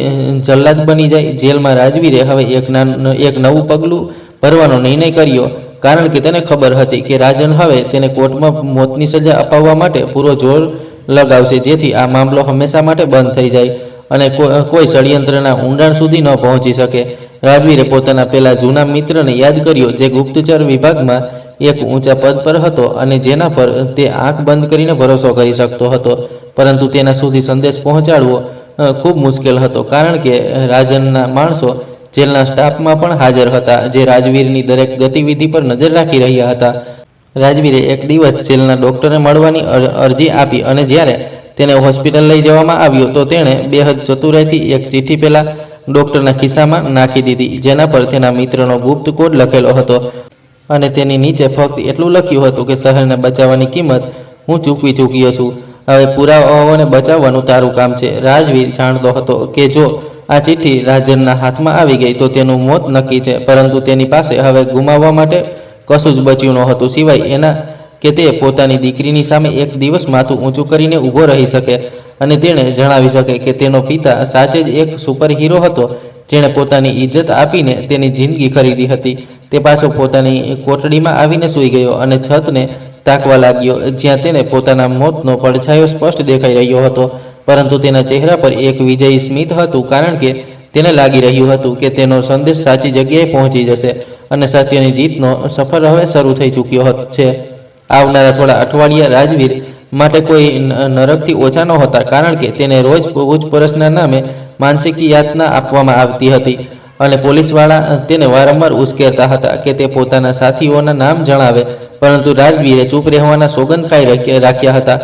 જલ્લાદ બની જાય. જેલમાં રાજવીરે હવે એક નવું પગલું ભરવાનો નિર્ણય કર્યો, કારણ કે તેને ખબર હતી કે રાજન હવે તેને કોર્ટમાં મોતની સજા અપાવવા માટે પૂરો જોર લગાવશે, જેથી આ મામલો હંમેશા માટે બંધ થઈ જાય અને કોઈ ષડયંત્રના ઊંડાણ સુધી ન પહોંચી શકે. રાજવીરે પોતાના પેલા જૂના મિત્રને યાદ કર્યો, જે ગુપ્તચર વિભાગમાં એક ઊંચા પદ પર હતો અને જેના પર તે આંખ બંધ કરીને ભરોસો કરી શકતો હતો. પરંતુ તેના સુધી સંદેશ પહોંચાડવો ખૂબ મુશ્કેલ હતો, કારણ કે રાજનના માણસો જેલના સ્ટાફમાં પણ હાજર હતા, જે રાજવીરની દરેક ગતિવિધિ પર નજર રાખી રહ્યા હતા. રાજવીરે એક દિવસ જેલના ડૉક્ટરને મળવાની અરજી આપી અને જ્યારે તેને હોસ્પિટલ લઈ જવામાં આવ્યો તો તેણે બેહદ ચતુરાઈથી એક ચિઠ્ઠી પેલા ડૉક્ટરના ખિસ્સામાં નાખી દીધી, જેના પર તેના મિત્રનો ગુપ્ત કોડ લખેલો હતો અને તેની નીચે ફક્ત એટલું લખ્યું હતું કે શહેરને બચાવવાની કિંમત હું ચૂકવી ચૂક્યો છું. હવે પુરાવાઓને બચાવવાનું તારું કામ છે. રાજવીર જાણતો હતો કે જો આ ચિઠ્ઠી રાજનના હાથમાં આવી ગઈ તો તેનું મોત નક્કી છે, પરંતુ તેની પાસે હવે ગુમાવવા માટે કશું જ બચ્યું નહોતું, સિવાય એના કે તે પોતાની દીકરીની સામે એક દિવસ માથું ઊંચું કરીને ઊભો રહી શકે અને તેણે જણાવી શકે કે તેનો પિતા સાચે જ એક સુપર હીરો હતો, જેણે પોતાની ઇજ્જત આપીને તેની જિંદગી ખરીદી હતી. તે પાછો પોતાની કોટડીમાં આવીને સૂઈ ગયો અને છતને તાકવા લાગ્યો, જ્યાં તેને પોતાના મોતનો પડછાયો સ્પષ્ટ દેખાઈ રહ્યો હતો. પરંતુ તેના ચહેરા પર એક વિજયી સ્મિત હતું, કારણ કે તેને લાગી રહ્યું હતું કે તેનો સંદેશ સાચી જગ્યાએ પહોંચી જશે અને સત્યની જીતનો સફર હવે શરૂ થઈ ચૂક્યો છે. આવનારા થોડા અઠવાડિયા રાજવીર માટે કોઈ નરકથી ઓછા નહોતા, કારણ કે તેને રોજ પૂછપરછના નામે માનસિક યાતના આપવામાં આવતી હતી અને પોલીસવાળા તેને વારંવાર ઉશ્કેરતા હતા કે તે પોતાના સાથીઓના નામ જણાવે. પરંતુ રાજવીરે ચૂપ રહેવાના સોગંદ ખાઈ રાખ્યા હતા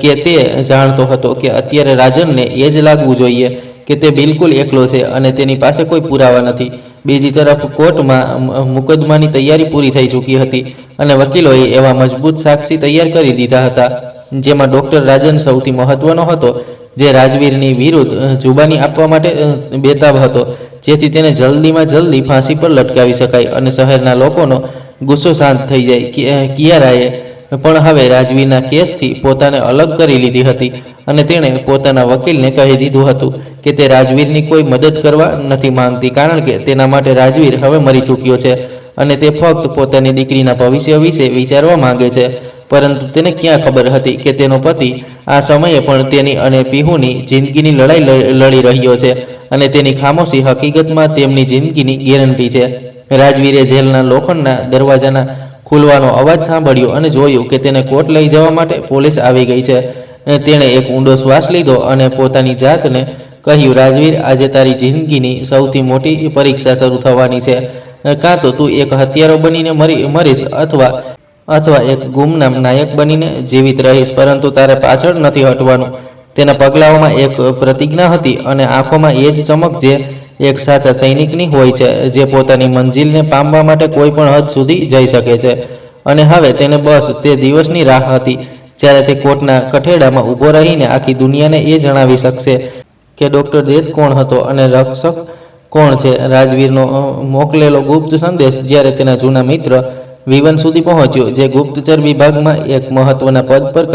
કે તે જાણતો હતો કે અત્યારે રાજનને એ જ લાગવું જોઈએ કે તે બિલકુલ એકલો છે અને તેની પાસે કોઈ પુરાવા નથી. બીજી તરફ કોર્ટમાં મુકદ્દમાની તૈયારી પૂરી થઈ ચૂકી હતી અને વકીલોએ એવા મજબૂત સાક્ષી તૈયાર કરી દીધા હતા, જેમાં ડૉક્ટર રાજન સૌથી મહત્વનો હતો, જે રાજવીરની વિરુદ્ધ જુબાની આપવા માટે બેતાબ હતો, જેથી તેને જલ્દીમાં જલ્દી ફાંસી પર લટકાવી શકાય અને શહેરના લોકોનો ગુસ્સો શાંત થઈ જાય. કિયારાએ પણ હવે રાજવીરના કેસથી પોતાને અલગ કરી લીધી હતી અને તેણે પોતાના વકીલને કહી દીધું હતું કે તે રાજવીરની કોઈ મદદ કરવા નથી માંગતી, કારણ કે તેના માટે રાજવીર હવે મરી ચૂક્યો છે અને તે ફક્ત પોતાની દીકરીના ભવિષ્ય વિશે વિચારવા માંગે છે. પરંતુ તેને ક્યાં ખબર હતી કે તેનો પતિ આ સમયે પણ તેની અને પીહુની જિંદગીની લડાઈ લડી રહ્યો છે અને તેની ખામોશી હકીકતમાં તેમની જિંદગીની ગેરંટી છે. રાજવીરે જેલના લોખંડના દરવાજાના ખુલવાનો અવાજ સાંભળ્યો અને જોયું કે તેને કોર્ટ લઈ જવા માટે પોલીસ આવી ગઈ છે. તેણે એક ઊંડો શ્વાસ લીધો અને પોતાની જાતને કહ્યું, રાજવીર, આજે તારી જિંદગીની સૌથી મોટી પરીક્ષા શરૂ થવાની છે. કાં તો તું એક હત્યારો બનીને મરીશ અથવા એક ગુમનામ નાયક બનીને જીવિત રહીશ, પરંતુ તારે પાછળ નથી હટવાનું. તેના પગલાઓમાં એક પ્રતિજ્ઞા હતી અને આંખોમાં એ જ ચમક જે એક સાચા સૈનિકની હોય છે, જે પોતાની મંજિલને પામવા માટે કોઈ પણ હદ સુધી જઈ શકે છે. અને હવે તેને બસ તે દિવસની રાહ હતી જ્યારે તે કોર્ટના કઠેડામાં ઊભો રહીને આખી દુનિયાને એ જણાવી શકશે કે ડૉક્ટર દત્ત કોણ હતો અને રક્ષક કોણ છે. રાજવીરનો મોકલેલો ગુપ્ત સંદેશ જ્યારે તેના જૂના મિત્ર વિવન સુધી પહોંચ્યો, જે ગુપ્તચર વિભાગમાં એક મહત્વના પદ પર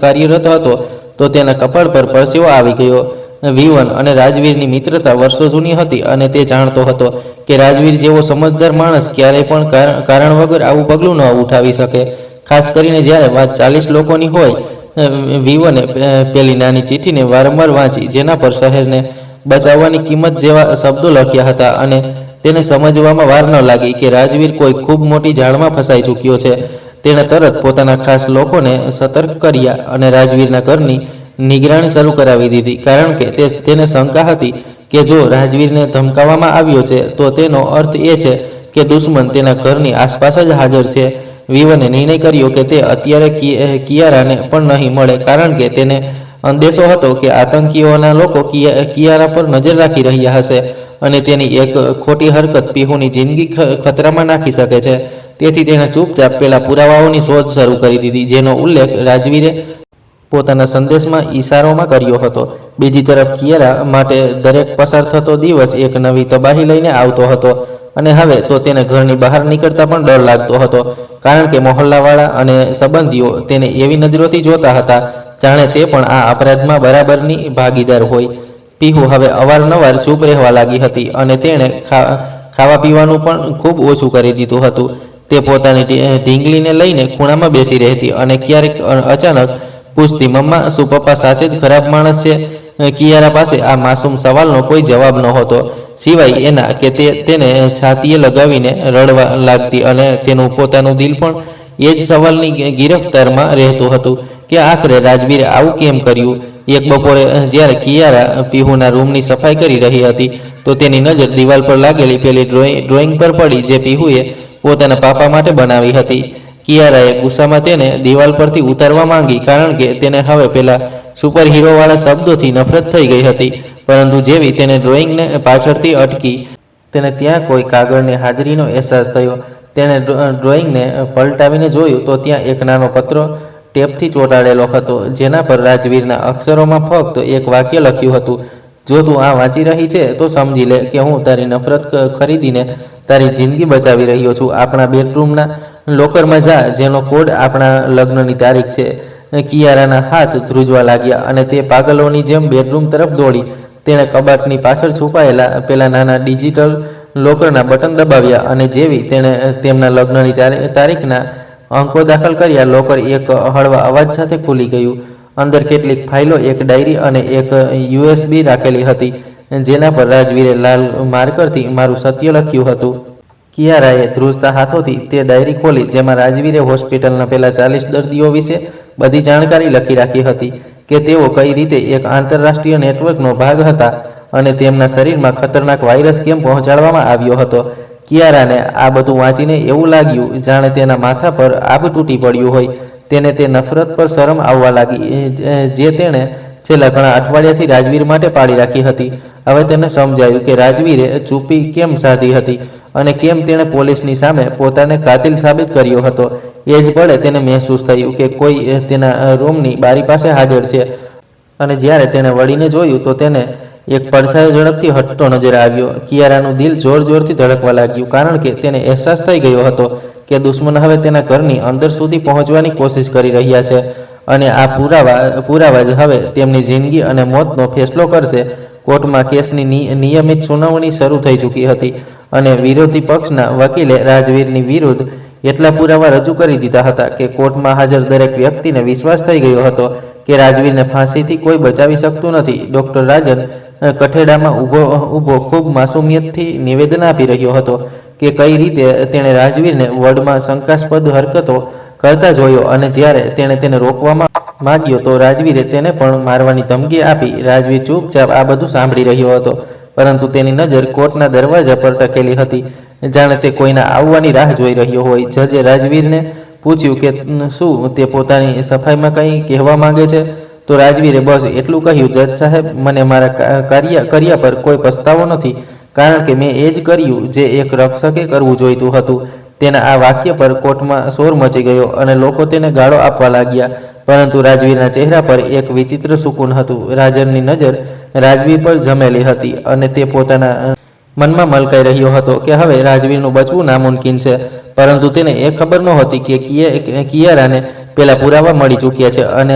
કાર્યરત હતો, તો તેના કપાળ પર પરસેવો આવી ગયો. વિવન અને રાજવીરની મિત્રતા વર્ષો જૂની હતી અને તે જાણતો હતો કે રાજવીર જેવો સમજદાર માણસ ક્યારેય પણ કારણ વગર આવું પગલું ન ઉઠાવી શકે, ખાસ કરીને જ્યારે વાત 40 લોકોની હોય. વિવને પેલી નાની ચિઠ્ઠીને વારંવાર વાંચી, જેના પર શહેરને બચાવવાની કિંમત જેવા શબ્દો લખ્યા હતા અને તેને સમજવામાં વાર ન લાગી કે રાજવીર કોઈ ખૂબ મોટી જાળમાં ફસાઈ ચૂક્યો છે. તેણે તરત પોતાના ખાસ લોકોને સતર્ક કર્યા અને રાજવીરના ઘરની નિગરાણી શરૂ કરાવી દીધી, કારણ કે તેને શંકા હતી કે જો રાજવીરને ધમકાવવામાં આવ્યો છે તો તેનો અર્થ એ છે કે દુશ્મન તેના ઘરની આસપાસ જ હાજર છે. વિવને નિર્ણય કર્યો કે તે અત્યારે કિયારાને પણ નહીં મળે, કારણ કે તેને અંદેશો હતો કે આતંકીઓના લોકો કિયારા પર નજર રાખી રહ્યા હશે અને તેની એક ખોટી હરકત પીહુની જિંદગી ખતરામાં નાખી શકે છે. તેથી તેણે ચૂપચાપ પેલા પુરાવાઓની શોધ શરૂ કરી દીધી, જેનો ઉલ્લેખ રાજવીરે પોતાના સંદેશમાં ઈશારોમાં કર્યો હતો. બીજી તરફ કિયારા માટે દરેક પસાર થતો દિવસ એક નવી તબાહી લઈને આવતો હતો. અને હવે તો તેને ઘરની બહાર નીકળતા પણ ડર લાગતો હતો, કારણ કે મહોલ્લાવાળા અને સંબંધીઓ તેને એવી નજરોથી જોતા હતા જાણે તે પણ આ અપરાધમાં બરાબરની ભાગીદાર હોય. પીહુ હવે અવારનવાર ચૂપ રહેવા લાગી હતી અને તેણે ખાવા પીવાનું પણ ખૂબ ઓછું કરી દીધું હતું. તે પોતાની ઢીંગલીને લઈને ખૂણામાં બેસી રહેતી અને ક્યારેક અચાનક પૂછતી, મમ્મા, શું પપ્પા સાચે જ ખરાબ માણસ છે? કિયારા પાસે આ માસૂમ સવાલનો કોઈ જવાબ નહોતો, સિવાય એના કે તેને છાતીએ લગાવીને રડવા લાગતી અને તેનું પોતાનું દિલ પણ એ જ સવાલની ગિરફ્તારમાં રહેતું હતું કે આખરે રાજવીરે આવું કેમ કર્યું. એક બપોરે જ્યારે કિયારા પીહુના રૂમની સફાઈ કરી રહી હતી તો તેની નજર દિવાલ પર લાગેલી પેલી ડ્રોઈંગ પર પડી જે પીહુએ પોતાના પાપા માટે બનાવી હતી. કિયારાએ ગુસ્સામાં તેને દિવાલ પરથી ઉતારવા માંગી, કારણ કે તેને હવે પેલા સુપર હીરોવાળા શબ્દોથી નફરત થઈ ગઈ હતી. પરંતુ જેવી તેને ડ્રોઈંગને પાછળથી અટકી, તેને ત્યાં કોઈ કાગળની હાજરીનો અહેસાસ થયો. તેણે ડ્રોઈંગને પલટાવીને જોયું તો ત્યાં એક નાનો પત્ર ટેપથી ચોંટાડેલો હતો, જેના પર રાજવીરના અક્ષરોમાં ફક્ત એક વાક્ય લખ્યું હતું, જો તું આ વાંચી રહી છે તો સમજી લે કે હું તારી નફરત ખરીદીને તારી જિંદગી બચાવી રહ્યો છું. આપણા બેડરૂમના લોકરમાં જા, જેનો કોડ આપણા લગ્નની તારીખ છે. કિયારાના હાથ ધ્રુજવા લાગ્યા અને તે પાગલોની જેમ બેડરૂમ તરફ દોડી. તેણે કબાટની પાછળ છુપાયેલા પેલા નાના ડિજિટલ લોકરના બટન દબાવ્યા અને જેવી તેણે તેમના લગ્નની તારીખના અંકો દાખલ કર્યા, લોકર એક હળવા અવાજ સાથે ખુલી ગયું. અંદર કેટલીક ફાઇલો, એક ડાયરી અને એક USB રાખેલી હતી, જેના પર રાજવીરે લાલ માર્કરથી મારું સત્ય લખ્યું હતું. કિયારાએ ધ્રુજતા હાથોથી તે ડાયરી ખોલી, જેમાં રાજવીરે હોસ્પિટલના પેલા 40 દર્દીઓ વિશે બધી જાણકારી લખી રાખી હતી કે તેઓ કઈ રીતે એક આંતરરાષ્ટ્રીય નેટવર્કનો ભાગ હતા અને તેમના શરીરમાં ખતરનાક વાયરસ કેમ પહોંચાડવામાં આવ્યો હતો. કિયારાને આ બધું વાંચીને એવું લાગ્યું જાણે તેના માથા પર આબ તૂટી પડ્યું હોય. તેને તે નફરત પર શરમ આવવા લાગી જે તેણે છેલ્લા ઘણા અઠવાડિયાથી રાજવીર માટે પાડી રાખી હતી. હવે તેને સમજાયું કે રાજવીરે ચૂપી કેમ સાધી હતી અને કેમ તેણે પોલીસની સામે પોતાને કાતિલ સાબિત કર્યો હતો. એ જ પળે તેને મહેસૂસ થયું કે કોઈ તેના રૂમની બારી પાસે હાજર છે, અને જ્યારે તેણે વળીને જોયું તો તેને એક પડછાયો ઝડપથી હટતો નજર આવ્યો. કિયારાનું દિલ જોર જોરથી ધડકવા લાગ્યું, કારણ કે તેને અહેસાસ થઈ ગયો હતો કે દુશ્મન હવે તેના ઘરની અંદર સુધી પહોંચવાની કોશિશ કરી રહ્યા છે અને આ પુરાવા જ હવે તેમની જિંદગી અને મોતનો ફેસલો કરશે. કોર્ટમાં કેસની નિયમિત સુનાવણી શરૂ થઈ ચૂકી હતી અને વિરોધી પક્ષના વકીલે રાજવીરની વિરુદ્ધ એટલા પુરાવા રજૂ કરી દીધા હતા કે કોર્ટમાં હાજર દરેક વ્યક્તિને વિશ્વાસ થઈ ગયો હતો કે રાજવીરને ફાંસીથી કોઈ બચાવી શકતું નથી. ડૉક્ટર રાજન કઠેડામાં ઊભો ખૂબ માસૂમિયતથી નિવેદન આપી રહ્યો હતો કે કઈ રીતે તેણે રાજવીરને વોર્ડમાં શંકાસ્પદ હરકતો કરતા જોયો અને જ્યારે તેણે તેને રોકવામાં માગ્યો તો રાજવીરે તેને પણ મારવાની ધમકી આપી. રાજવીર ચૂપચાપ આ બધું સાંભળી રહ્યો હતો, પરંતુ તેની નજર કોર્ટના દરવાજા પર ટકેલી હતી, જાણે તે કોઈના આવવાની રાહ જોઈ રહ્યો હોય. જજે રાજવીરને પૂછ્યું કે શું તે પોતાની સફાઈમાં કંઈ કહેવા માંગે છે, તો રાજવીરે બસ એટલું કહ્યું, જજ સાહેબ, મને મારા કર્યા પર કોઈ પસ્તાવો નથી, કારણ કે મેં એ જ કર્યું જે એક રક્ષકે કરવું જોઈતું હતું. તેના આ વાક્ય પર કોર્ટમાં શોર મચી ગયો અને લોકો તેને ગાળો આપવા લાગ્યા, પરંતુ રાજવીરના ચહેરા પર એક વિચિત્ર સુકૂન હતું. રાજનની નજર રાજવીર પર જમેલી હતી અને તે પોતાના મનમાં મલકાઈ રહ્યો હતો કે હવે રાજવીરનું બચવું નામુમકિન છે, પરંતુ તેને એ ખબર નહોતી કે કિયારાને પેલા પુરાવા મળી ચૂક્યા છે અને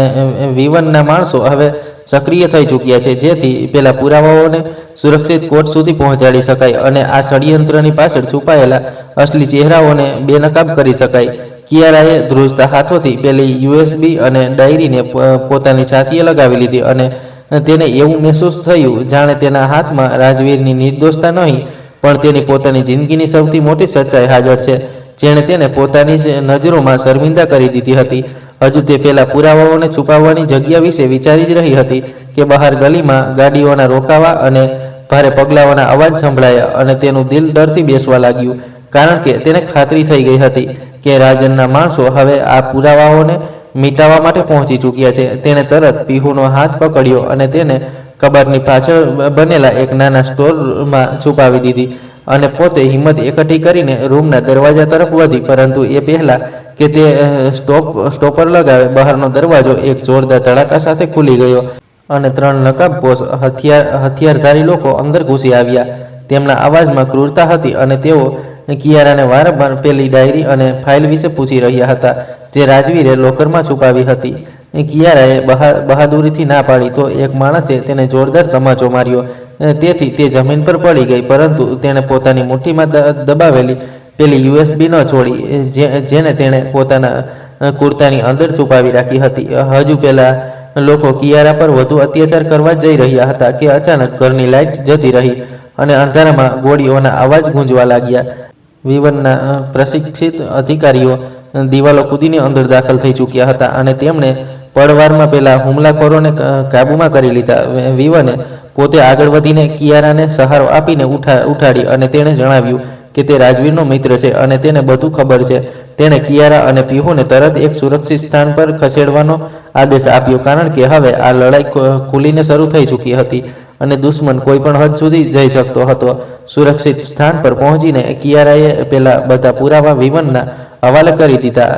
વિવનના માણસો હવે સક્રિય થઈ ચૂક્યા છે, જેથી પેલા પુરાવાઓને સુરક્ષિત કોર્ટ સુધી પહોંચાડી શકાય અને આ ષડયંત્રની પાછળ છુપાયેલા અસલી ચહેરાઓને બેનકાબ કરી શકાય. કિયારાએ ધ્રુજતા હાથોથી પેલી USB અને ડાયરીને પોતાની છાતીએ લગાવી લીધી અને તેને એવું મહેસૂસ થયું જાણે તેના હાથમાં રાજવીરની નિર્દોષતા નહીં, પણ તેની પોતાની જિંદગીની સૌથી મોટી સચ્ચાઈ હાજર છે, જેણે તેને પોતાની જ નજરોમાં શર્મિંદા કરી દીધી હતી. હજુ તે પેલા પુરાવાઓને છુપાવવાની જગ્યા વિશે વિચારી જ રહી હતી કે બહાર ગલીમાં ગાડીઓના રોકાવા અને ભારે પગલાઓના અવાજ સંભળાયા અને તેનું દિલ ડરથી બેસવા લાગ્યું, કારણ કે તેને ખાતરી થઈ ગઈ હતી કે રાજનના માણસો હવે આ પુરાવાઓને મિટાવવા માટે પહોંચી ચૂક્યા છે. તેણે તરત પીહુનો હાથ પકડ્યો અને તેને કબાટની પાછળ બનેલા એક નાના સ્ટોરમાં છુપાવી દીધી અને પોતે હિંમત એકઠી કરીને રૂમના દરવાજા તરફ વધી, પરંતુ એ પહેલા કે તે સ્ટોપર લગાવે, બહારનો દરવાજો એક જોરદાર ધડાકા સાથે ખુલી ગયો અને 3 નકાબપોશ હથિયારધારી લોકો અંદર ઘૂસી આવ્યા. તેમના અવાજમાં ક્રૂરતા હતી અને તેઓ કિયારાને વારંવાર પેલી ડાયરી અને ફાઇલ વિશે પૂછી રહ્યા હતા જે રાજવીરે લોકરમાં છુપાવી હતી. કિયારાએ બહાદુરીથી ના પાડી તો એક માણસે તેને જોરદાર તમાચો માર્યો, તેથી તે જમીન પર પડી ગઈ, પરંતુ તેણે પોતાની મુઠ્ઠીમાં દબાવેલી પેલી USB ન છોડી, જેને તેણે પોતાના કુર્તાની અંદર છુપાવી રાખી હતી. હજુ પેલા લોકો કિયારા પર વધુ અત્યાચાર કરવા જઈ રહ્યા હતા કે અચાનક ઘરની લાઇટ જતી રહી અને અંધારામાં ગોળીઓના અવાજ ગૂંજવા લાગ્યા. વિવનના પ્રશિક્ષિત અધિકારીઓ દિવાલો કૂદીને અંદર દાખલ થઈ ચૂક્યા હતા અને તેમણે પળવારમાં પેલા હુમલાખોરોને કાબૂમાં કરી લીધા. વિવને પોતે આગળ વધીને કિયારાને સહારો આપીને ઉઠાડી અને તેણે જણાવ્યું કે તે રાજવીરનો મિત્ર છે અને તેને બધું ખબર છે. તેણે કિયારા અને પીહુને તરત એક સુરક્ષિત સ્થાન પર ખસેડવાનો આદેશ આપ્યો, કારણ કે હવે આ લડાઈ ખુલીને શરૂ થઈ ચૂકી હતી અને દુશ્મન કોઈ પણ હદ સુધી જઈ શકતો હતો. સુરક્ષિત સ્થાન પર પહોંચીને કિયારાએ પેલા બધા પુરાવા વિવનના હવાલે કરી દીધા.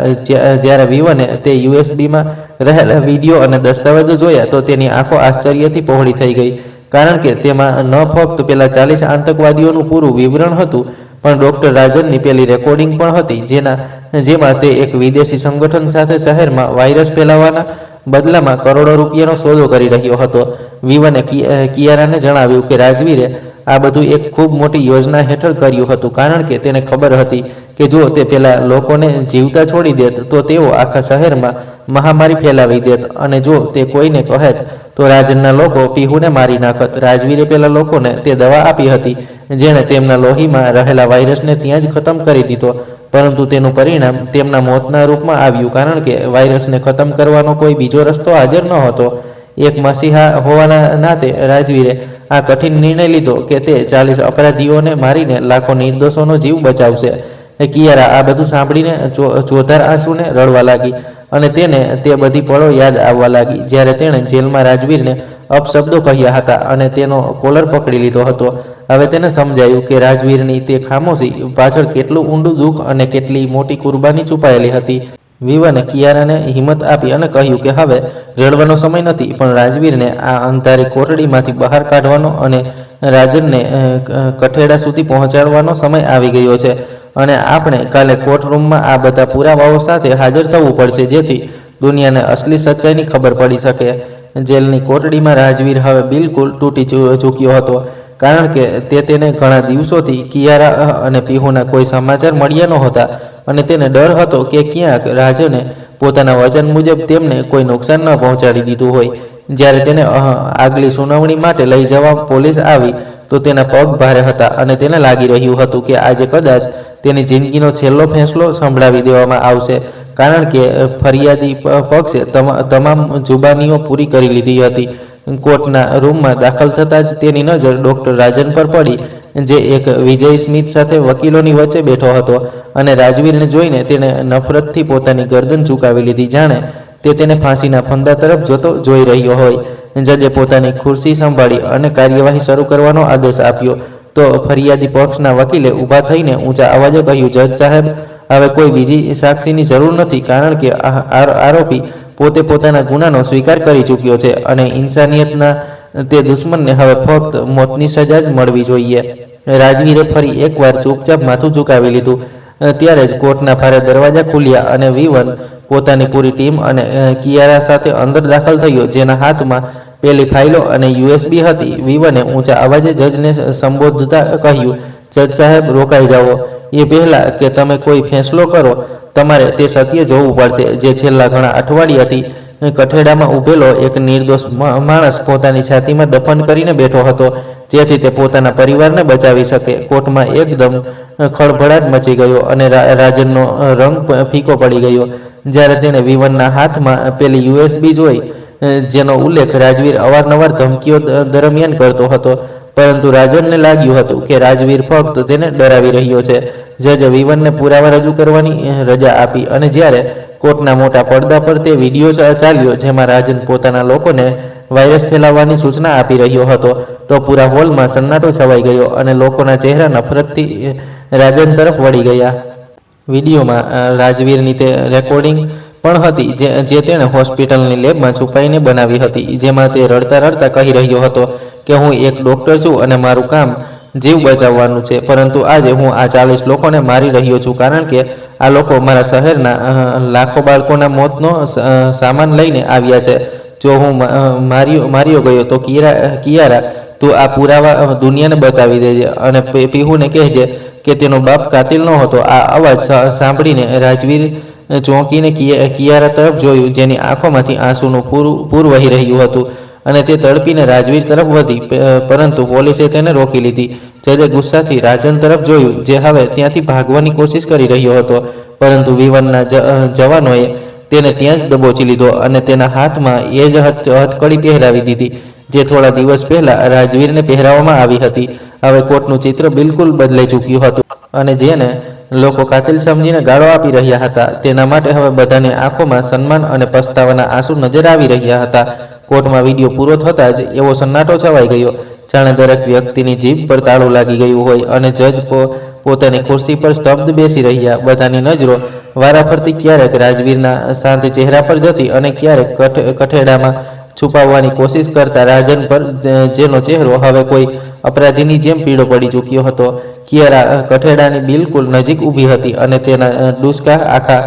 જ્યારે વિવને તે USB-માં રહેલા વિડીયો અને દસ્તાવેજો જોયા તો તેની આંખો આશ્ચર્યથી પહોળી થઈ ગઈ, કારણ કે તેમાં ન ફક્ત પેલા 40 આતંકવાદીઓનું પૂરું વિવરણ હતું, પણ ડોક્ટર રાજનની પેલી રેકોર્ડિંગ પણ હતી, જેમાં તે એક વિદેશી સંગઠન સાથે શહેરમાં વાયરસ ફેલાવવાના બદલામાં કરોડો રૂપિયાનો સોદો કરી રહ્યો હતો. વિવને કિયારાને જણાવ્યું કે રાજવીરે આ બધું એક ખૂબ મોટી યોજના હેઠળ કર્યું હતું, કારણ કે તેને ખબર હતી કે જો તે પેલા લોકોને જીવતા છોડી દેત તો તેઓ આખા શહેરમાં મહામારી ફેલાવી દેત, અને જો તે કોઈને કહેત તો રાજનના લોકો પીહુને મારી નાખત. રાજવીરે પેલા લોકોને તે દવા આપી હતી જેણે તેમના લોહીમાં રહેલા વાયરસને ત્યાં જ ખતમ કરી દીધો, પરંતુ તેનું પરિણામ તેમના મોતના રૂપમાં આવ્યું, કારણ કે વાયરસને ખતમ કરવાનો કોઈ બીજો રસ્તો હાજર ન હતો. એક મસીહા હોવાના નાતે રાજવીરે આ કઠિન નિર્ણય લીધો કે તે 40 અપરાધીઓને મારીને લાખો નિર્દોષોનો જીવ બચાવશે. કિયારા આ બધું સાંભળીને ચોધાર આંસુને રડવા લાગી અને તેને તે બધી પળો યાદ આવવા લાગી જ્યારે તેણે જેલમાં રાજવીરને અપશબ્દો કહ્યા હતા અને તેનો કોલર પકડી લીધો હતો. હવે તેને સમજાયું કે રાજવીરની તે ખામોશી પાછળ કેટલું ઊંડું દુઃખ અને કેટલી મોટી કુરબાની છુપાયેલી હતી. વિવને કિયારાને હિંમત આપી અને કહ્યું કે હવે રડવાનો સમય નથી, પણ રાજવીરને આ અંધારી કોટડીમાંથી બહાર કાઢવાનો અને રાજનને કઠેડા સુધી પહોંચાડવાનો સમય આવી ગયો છે, અને આપણે કાલે કોર્ટરૂમમાં આ બધા પુરાવાઓ સાથે હાજર થવું પડશે જેથી દુનિયાને અસલી સચ્ચાઈની ખબર પડી શકે. જેલની કોટડીમાં રાજવીર હવે બિલકુલ તૂટી ચૂક્યો હતો, કારણ કે તેને ઘણા દિવસોથી કિયારા અને પીહુના કોઈ સમાચાર મળ્યા નહોતા અને તેને ડર હતો કે ક્યાંક રાજને પોતાના વચન મુજબ તેમને કોઈ નુકસાન ન પહોંચાડી દીધું હોય. જ્યારે તેને આગલી સુનાવણી માટે લઈ જવા પોલીસ આવી તો તેના પગ ભારે હતા અને તેને લાગી રહ્યું હતું કે આજે કદાચ તેની જિંદગીનો છેલ્લો ફેંસલો સંભળાવી દેવામાં આવશે, કારણ કે ફરિયાદી પક્ષે તમામ જુબાનીઓ પૂરી કરી લીધી હતી. કોર્ટના રૂમમાં દાખલ થતાં જ તેની નજર ડોક્ટર રાજન પર પડી, જે એક વિજય સ્મિથ સાથે વકીલોની વચ્ચે બેઠો હતો, અને રાજવીરને જોઈને તેણે નફરતથી પોતાની ગરદન ઝુકાવી લીધી, જાણે તે તેને ફાંસીના ફંદા તરફ જોઈ રહ્યો હોય. જજે પોતાની ખુરશી સંભાળી અને કાર્યવાહી શરૂ કરવાનો આદેશ આપ્યો તો ફરિયાદી પક્ષના વકીલે ઊભા થઈને ઊંચા અવાજે કહ્યું, જજ સાહેબ, હવે કોઈ બીજી સાક્ષીની જરૂર નથી, કારણ કે આરોપી પોતે પોતાના ગુનાનો સ્વીકાર કરી ચૂક્યો છે અને ઇન્સાનિયતના તે દુશ્મનને હવે ફક્ત મોતની સજા જ મળવી જોઈએ. રાજવીરે ફરી એકવાર ચૂપચાપ માથું ઝુકાવી લીધું. ત્યારે જ કોર્ટના ભારે દરવાજા ખુલ્યા અને વિવન પોતાની પૂરી ટીમ અને કિયારા સાથે અંદર દાખલ થયો, જેના હાથમાં પેલી ફાઇલો અને USB હતી. વિવને ઊંચા અવાજે જજને સંબોધતા કહ્યું, જજ સાહેબ, રોકાઈ જાઓ. એ પહેલાં કે તમે કોઈ ફેંસલો કરો, તમારે તે સત્ય જોવું પડશે જે છેલ્લા ઘણા અઠવાડિયાથી કઠેડામાં ઊભેલો એક નિર્દોષ માણસ પોતાની છાતીમાં દફન કરીને બેઠો હતો, જેથી તે પોતાના પરિવારને બચાવી શકે. કોર્ટમાં એકદમ ખળભળાટ મચી ગયો અને રાજનનો રંગ ફીકો પડી ગયો જ્યારે તેણે વિવનના હાથમાં પેલી USB જોઈ, જેનો ઉલ્લેખ રાજવીર અવારનવાર ધમકીઓ દરમિયાન કરતો હતો, પરંતુ રાજનને લાગ્યું હતું કે રાજવીર ફક્ત તેને ડરાવી રહ્યો છે. જજે વિવનને પુરાવા રજૂ કરવાની રજા આપી અને જ્યારે કોર્ટના મોટા પડદા પર તે વિડીયો ચાલ્યો જેમાં રાજન પોતાના લોકોને વાયરસ ફેલાવવાની સૂચના આપી રહ્યો હતો તો પૂરા હોલમાં સન્નાટો છવાઈ ગયો અને લોકોના ચહેરા નફરતથી રાજન તરફ વળી ગયા. વિડીયોમાં રાજવીરની તે રેકોર્ડિંગ પણ હતી જે તેણે હોસ્પિટલની લેબમાં છુપાઈને બનાવી હતી, જેમાં તે રડતા રડતા કહી રહ્યો હતો કે હું એક ડૉક્ટર છું અને મારું કામ જીવ બચાવવાનું છે, પરંતુ આજે હું આ 40 લોકોને મારી રહ્યો છું, કારણ કે આ લોકો મારા શહેરના લાખો બાળકોના મોતનો સામાન લઈને આવ્યા છે. જો હું માર્યો ગયો તો કિયારા, તું આ પુરાવા દુનિયાને બતાવી દેજે અને પીહુને કહેજે કે તેનો બાપ કાતિલ ન હતો. આ અવાજ સાંભળીને રાજવીર ચોંકીને કિયારા તરફ જોયું, જેની આંખોમાંથી આંસુનું પૂર વહી રહ્યું હતું, અને તે તડપીને રાજવીર તરફ વધી, પરંતુ પોલીસે તેને રોકી લીધી. જજે ગુસ્સાથી રાજન તરફ જોયું, જે હવે ત્યાંથી ભાગવાની કોશિશ કરી રહ્યો હતો, પરંતુ વિવનના જવાનોએ તેને ત્યાં જ દબોચી લીધો અને તેના હાથમાં એ જ હથકડી પહેરાવી દીધી, જે થોડા દિવસ પહેલા રાજવીરને પહેરાવવામાં આવી હતી. હવે કોર્ટનું ચિત્ર બિલકુલ બદલાઈ ચૂક્યું હતું, અને જેને લોકો કાતિલ સમજીને ગાળો આપી રહ્યા હતા, તેના માટે હવે બધાની આંખોમાં સન્માન અને પસ્તાવાના આંસુ નજર આવી રહ્યા હતા. કોર્ટમાં વિડીયો પૂરો થતાં જ એવો સન્નાટો છવાઈ ગયો, જાણે દરેક વ્યક્તિની જીભ પર તાળું લાગી ગયું હોય, અને જજ પોતાની ખુરશી પર સ્તબ્ધ બેસી રહ્યા. બધાની નજરો વારાફરતી ક્યારેક રાજવીરના શાંત ચહેરા પર જતી અને ક્યારેક કઠેડામાં છુપાવવાની કોશિશ કરતા રાજન પર, જેનો ચહેરો હવે કોઈ અપરાધીની જેમ પીળો પડી ચૂક્યો હતો. કિયારા કઠેડાની બિલકુલ નજીક ઊભી હતી અને તેના ડુસકા આખા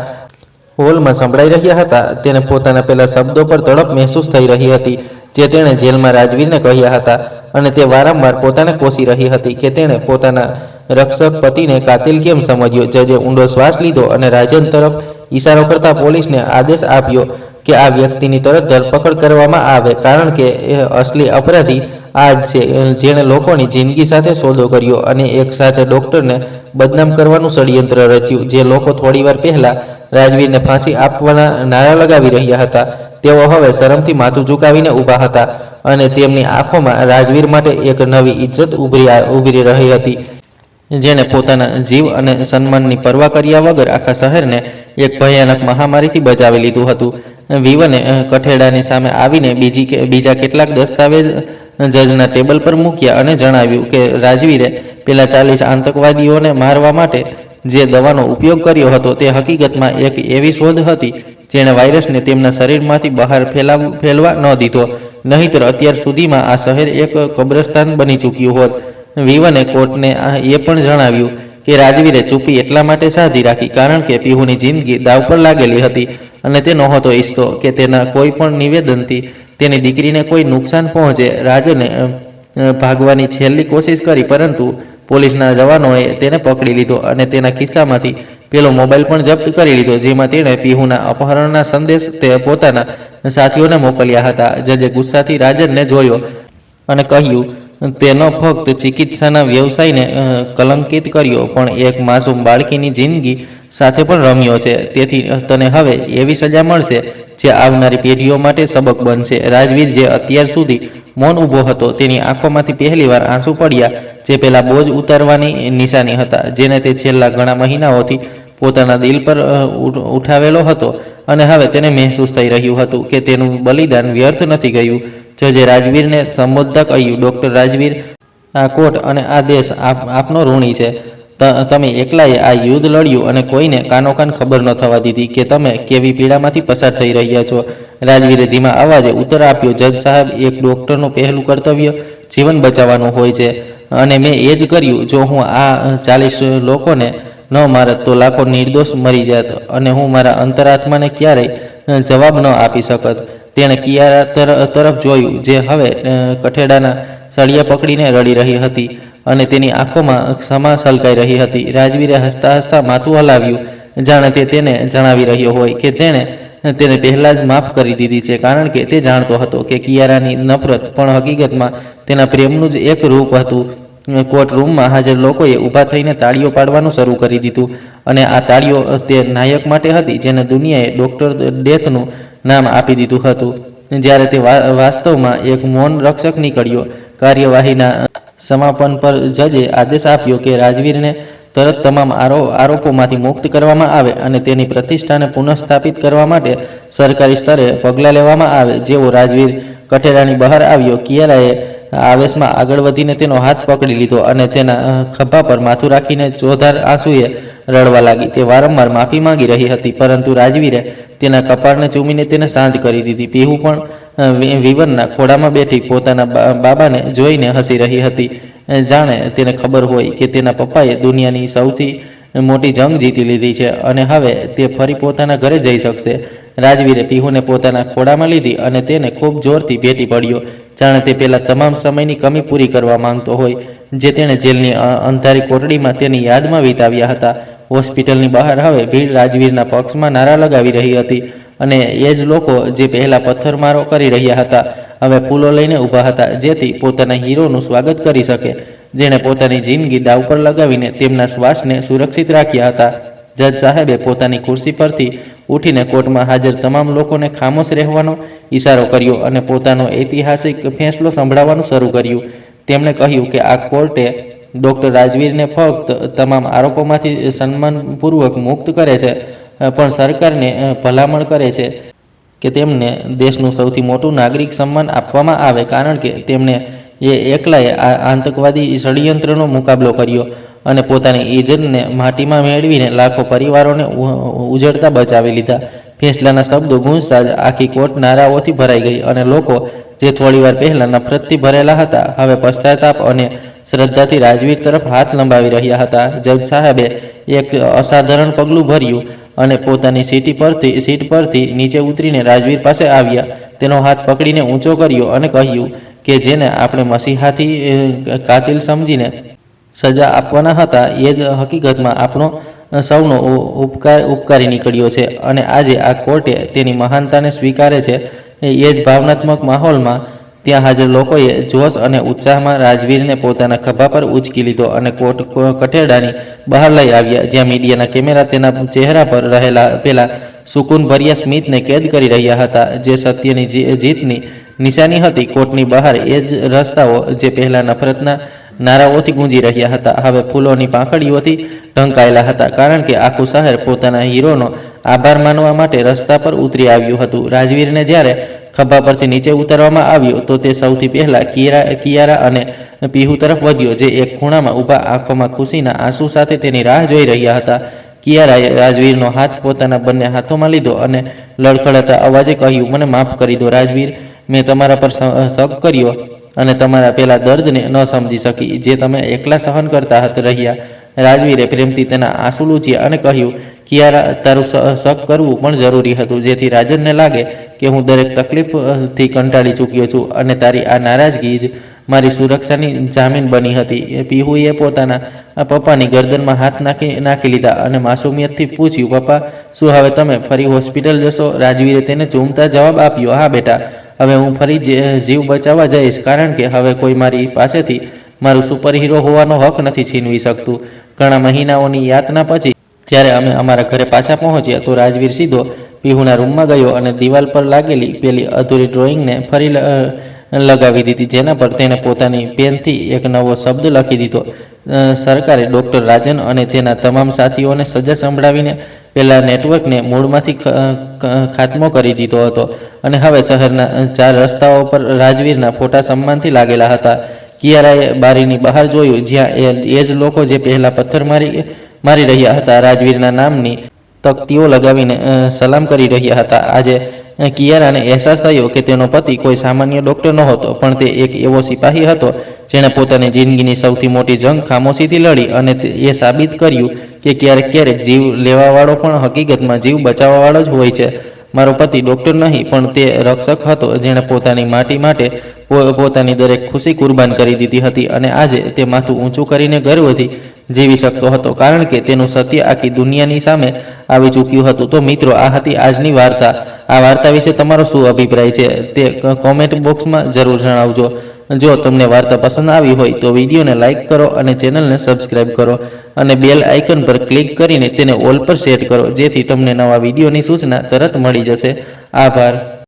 હોલમાં સંભળાઈ રહ્યા હતા. તેને પોતાના પેલા શબ્દો પર તડપ મહેસૂસ થઈ રહી હતી, જે તેણે જેલમાં રાજવીરને કહ્યા હતા, અને તે વારંવાર પોતાને કોસી રહી હતી કે તેણે પોતાના રક્ષક પતિને કાતિલ કેમ સમજ્યો. જજે ઊંડો શ્વાસ લીધો અને રાજન તરફ ઈશારો કરતા પોલીસને આદેશ આપ્યો કે આ વ્યક્તિની તરત ધરપકડ કરવામાં આવે, કારણ કે અસલી અપરાધી આ જ છે, જેણે લોકોની જિંદગી સાથે સોદો કર્યો અને એક સાથે ડૉક્ટરને બદનામ કરવાનું ષડયંત્ર રચ્યું. જે લોકો થોડીવાર પહેલાં રાજવીરને ફાંસી આપવાના નારા લગાવી રહ્યા હતા, તેઓ હવે શરમથી માથું ઝુકાવીને ઊભા હતા, અને તેમની આંખોમાં રાજવીર માટે એક નવી ઇજ્જત ઉભરી રહી હતી, જેણે પોતાના જીવ અને સન્માનની પરવા કર્યા વગર આખા શહેરને એક ભયાનક મહામારીથી બચાવી લીધું હતું. વિવને કઠેડાની સામે આવીને બીજા કેટલાક દસ્તાવેજ જજના ટેબલ પર મૂક્યા અને જણાવ્યું કે રાજવીરે પેલા 40 આતંકવાદીઓને મારવા માટે જે દવાનો ઉપયોગ કર્યો હતો, તે હકીકતમાં એક એવી શોધ હતી જેણે વાયરસને તેમના શરીરમાંથી બહાર ફેલવા ન દીધો, નહીંતર અત્યાર સુધીમાં આ શહેર એક કબ્રસ્તાન બની ચૂક્યું હોત. વિવને કોર્ટને એ પણ જણાવ્યું કે રાજવીરે ચૂપી એટલા માટે સાધી રાખી કારણ કે પીહુની જિંદગી દાવ પર લાગેલી હતી, અને તે નહોતો ઈચ્છતો કે તેના કોઈ પણ નિવેદનથી તેની દીકરીને કોઈ નુકસાન પહોંચે. રાજને ભાગવાની છેલ્લી કોશિશ કરી, પરંતુ પોલીસના જવાનોએ તેને પકડી લીધો અને તેના ખિસ્સામાંથી પેલો મોબાઈલ પણ જપ્ત કરી લીધો, જેમાં તેણે પીહુના અપહરણના સંદેશ તે પોતાના સાથીઓને મોકલ્યા હતા. જજે ગુસ્સાથી રાજનને જોયો અને કહ્યું, તે ન ફક્ત ચિકિત્સાના વ્યવસાયને કલંકિત કર્યો, પણ એક માસૂમ બાળકીની જિંદગી સાથે પણ રમ્યો છે. તેથી તને હવે એવી સજા મળશે જે આવનારી પેઢીઓ માટે સબક બનશે. રાજવીર, જે અત્યાર સુધી મૌન ઊભો હતો, તેની આંખોમાંથી પહેલીવાર આંસુ પડ્યા, જે પેલા બોજ ઉતારવાની નિશાની હતા, જેને તે છેલ્લા ઘણા મહિનાઓથી પોતાના દિલ પર ઉઠાવેલો હતો, અને હવે તેને મહેસૂસ થઈ રહ્યું હતું કે તેનું બલિદાન વ્યર્થ નથી ગયું. જજે રાજવીરને સંબોધતા કહ્યું, ડૉક્ટર રાજવીર, આ કોર્ટ અને આ દેશ આપનો ઋણી છે. તમે એકલાએ આ યુદ્ધ લડ્યું અને કોઈને કાનોકાન ખબર ન થવા દીધી કે તમે કેવી પીડામાંથી પસાર થઈ રહ્યા છો. રાજવીરે ધીમા અવાજે ઉત્તર આપ્યો, જજ સાહેબ, એક ડૉક્ટરનું પહેલું કર્તવ્ય જીવન બચાવવાનું હોય છે, અને મેં એ જ કર્યું. જો હું આ 40 લોકોને ન મારત તો લાખો નિર્દોષ મરી જાત, અને હું મારા અંતરાત્માને ક્યારેય જવાબ ન આપી શકત. તેણે કિયારા તરફ જોયું, જે હવે કઠેડાના સળિયા પકડીને રડી રહી હતી, અને તેની આંખોમાં ક્ષમા છલકાઈ રહી હતી. રાજવીરે હસતા હસતા માથું હલાવ્યું, જાણે તે તેને જણાવી રહ્યો હોય કે તેણે તેને પહેલાં જ માફ કરી દીધી છે, કારણ કે તે જાણતો હતો કે કિયારાની નફરત પણ હકીકતમાં તેના પ્રેમનું જ એક રૂપ હતું. કોર્ટ રૂમમાં હાજર લોકોએ ઊભા થઈને તાળીઓ પાડવાનું શરૂ કરી દીધું, અને આ તાળીઓ તે નાયક માટે હતી જેને દુનિયાએ ડૉક્ટર ડેથનું નામ આપી દીધું હતું. જ્યારે તે વાસ્તવમાં એક મૌન રક્ષક નીકળ્યો. કાર્યવાહીના સમાપન પર જજે આદેશ આપ્યો કે રાજવીરને તરત તમામ આરોપોમાંથી મુક્ત કરવામાં આવે અને તેની પ્રતિષ્ઠાને પુનઃસ્થાપિત કરવા માટે સરકારી સ્તરે પગલાં લેવામાં આવે. જેવો રાજવીર કઠેડાની બહાર આવ્યો, કિયારાએ આવેશમાં આગળ વધીને તેનો હાથ પકડી લીધો અને તેના ખભા પર માથું રાખીને ચોધાર આંસુએ રડવા લાગી. તે વારંવાર માફી માંગી રહી હતી, પરંતુ રાજવીરે તેના કપાળને ચૂમીને તેને શાંત કરી દીધી. પીહુ પણ વિવનના ખોળામાં બેઠી પોતાના બાબાને જોઈને હસી રહી હતી, જાણે તેને ખબર હોય કે તેના પપ્પાએ દુનિયાની સૌથી મોટી જંગ જીતી લીધી છે અને હવે તે ફરી પોતાના ઘરે જઈ શકશે. રાજવીરે પીહુને પોતાના ખોળામાં લીધી અને તેને ખૂબ જોરથી ભેટી પડ્યો, જાણે તે પેલા તમામ સમયની કમી પૂરી કરવા માંગતો હોય, જે તેણે જેલની અંધારી કોટડીમાં તેની યાદમાં વિતાવ્યા હતા. હોસ્પિટલની બહાર હવે ભીડ રાજવીરના પક્ષમાં નારા લગાવી રહી હતી અને એ જ લોકો જે પહેલાં પથ્થરમારો કરી રહ્યા હતા હવે ફૂલો લઈને ઊભા હતા, જેથી પોતાના હીરોનું સ્વાગત કરી શકે, જેણે પોતાની જિંદગી દાવ પર લગાવીને તેમના શ્વાસને સુરક્ષિત રાખ્યા હતા. જજ સાહેબે પોતાની ખુરશી પરથી ઉઠીને કોર્ટમાં હાજર તમામ લોકોને ખામોશ રહેવાનો ઇશારો કર્યો અને પોતાનો ઐતિહાસિક ફેંસલો સંભળાવવાનું શરૂ કર્યું. તેમણે કહ્યું કે આ કોર્ટે ડૉક્ટર રાજવીરને ફક્ત તમામ આરોપોમાંથી સન્માનપૂર્વક મુક્ત કરે છે, પણ સરકારને ભલામણ કરે છે કે તેમને દેશનું સૌથી મોટું નાગરિક સન્માન આપવામાં આવે, કારણ કે તેમણે એકલાએ આ આતંકવાદી ષડયંત્રનો મુકાબલો કર્યો અને પોતાની ઇજ્જતને માટીમાં મેળવીને લાખો પરિવારોને ઉજળતા બચાવી લીધા. ફેસલાના શબ્દો ગૂંજતા જ આખી કોર્ટ નારાઓથી ભરાઈ ગઈ અને લોકો જે થોડીવાર પહેલાં નફરતથી ભરેલા હતા હવે પશ્ચાતાપ અને શ્રદ્ધાથી રાજવીર તરફ હાથ લંબાવી રહ્યા હતા. જજ સાહેબે એક અસાધારણ પગલું ભર્યું અને પોતાની સીટ પરથી નીચે ઉતરીને રાજવીર પાસે આવ્યા, તેનો હાથ પકડીને ઊંચો કર્યો અને કહ્યું કે જેને આપણે મસીહાથી કાતિલ સમજીને સજા આપવાના હતા એ જ હકીકતમાં આપણો સૌનો ઉપકારી નીકળ્યો છે અને આજે આ કોર્ટે તેની મહાનતાને સ્વીકારે છે. એ જ ભાવનાત્મક માહોલમાં ત્યાં હાજર લોકોએ જોશ અને ઉત્સાહમાં રાજવીરને પોતાના ખભા પર ઉંચકી લીધો અને કોર્ટ કઠેડાની બહાર લઈ આવ્યા, જ્યાં મીડિયાના કેમેરા તેના ચહેરા પર રહેલા પેલા સુકૂનભર્યા સ્મિતને કેદ કરી રહ્યા હતા, જે સત્યની જીતની નિશાની હતી. કોર્ટની બહાર એ જ રસ્તાઓ જે પહેલાં નફરતના નારાઓથી ગુંજી રહ્યા હતા હવે ફૂલોની પાંખડીઓથી ઢંકાયેલા હતા, કારણ કે આખું શહેર પોતાના હીરોનો આભાર માનવા માટે રસ્તા પર ઉતરી આવ્યું હતું. રાજવીરને જ્યારે ખભા પરથી નીચે ઉતારવામાં આવ્યો તો તે સૌથી પહેલાં કિયારા અને પીહુ તરફ વધ્યો, જે એક ખૂણામાં ઊભા આંખોમાં ખુશીના આંસુ સાથે તેની રાહ જોઈ રહ્યા હતા. કિયારાએ રાજવીરનો હાથ પોતાના બંને હાથોમાં લીધો અને લડખડાતા અવાજે કહ્યું, મને માફ કરી દો રાજવીર, મેં તમારા પર શક કર્યો અને તમારા પેલા દર્દને ન સમજી શકી જે તમે એકલા સહન કરતા રહ્યા. રાજવીરે પ્રેમથી તેના આંસુ લૂછ્યા અને કહ્યું, કિયારા, તારું શક કરવું પણ જરૂરી હતું, જેથી રાજનને લાગે કે હું દરેક તકલીફથી કંટાળી ચૂક્યો છું અને તારી આ નારાજગી જ મારી સુરક્ષાની જામીન બની હતી. પીહુએ પોતાના પપ્પાની ગરદનમાં હાથ નાખી લીધા અને માસુમિયતથી પૂછ્યું, પપ્પા, શું હવે તમે ફરી હોસ્પિટલ જશો? રાજવીરે તેને ચૂમતા જવાબ આપ્યો, હા બેટા, હવે હું ફરી જીવ બચાવવા જઈશ, કારણ કે હવે કોઈ મારી પાસેથી મારું સુપર હીરો હોવાનો હક નથી છીનવી શકતું. ઘણા મહિનાઓની યાતના પછી જ્યારે અમે અમારા ઘરે પાછા પહોંચ્યા તો રાજવીર સીધો પીહુના રૂમમાં ગયો અને દિવાલ પર લાગેલી પેલી અધૂરી ડ્રોઈંગને ફરી લગાવી દીધી, જેના પર તેણે પોતાની પેનથી એક નવો શબ્દ લખી દીધો. સરકારે ડૉક્ટર રાજન અને તેના તમામ સાથીઓને સજા સંભળાવીને પેલા નેટવર્કને મૂળમાંથી ખાત્મો કરી દીધો હતો અને હવે શહેરના 4 રસ્તાઓ પર રાજવીરના ફોટા સન્માનથી લાગેલા હતા. કિયારાએ બારીની બહાર જોયું, જ્યાં એ જ લોકો જે પહેલાં પથ્થર મારી રહ્યા હતા રાજવીરના નામની તકતીઓ લગાવીને સલામ કરી રહ્યા હતા. આજે કિયારાને અહેસાસ થયો કે તેનો પતિ કોઈ સામાન્ય ડૉક્ટર નહોતો, પણ તે એક એવો સિપાહી હતો જેણે પોતાની જિંદગીની સૌથી મોટી જંગ ખામોશીથી લડી અને એ સાબિત કર્યું કે ક્યારેક જીવ લેવાવાળો પણ હકીકતમાં જીવ બચાવવાવાળો જ હોય છે. મારો પતિ ડૉક્ટર નહીં, પણ તે રક્ષક હતો જેણે પોતાની માટી માટે પોતાની દરેક ખુશી કુરબાન કરી દીધી હતી અને આજે તે માથું ઊંચું કરીને ગર્વથી જીવી શકતો હતો, કારણ કે તેનું સત્ય આખી દુનિયાની સામે આવી ચૂક્યું હતું. તો મિત્રો, આ હતી આજની વાર્તા. આ વાર્તા વિશે તમારો શું અભિપ્રાય છે તે કોમેન્ટ બોક્સમાં જરૂર જણાવજો. જો તમને વાર્તા પસંદ આવી હોય તો વિડીયોને લાઇક કરો અને ચેનલને સબસ્ક્રાઇબ કરો અને બેલ આઇકન પર ક્લિક કરીને તેને ઓલ પર સેટ કરો, જેથી તમને નવા વિડીયોની સૂચના તરત મળી જશે. આભાર.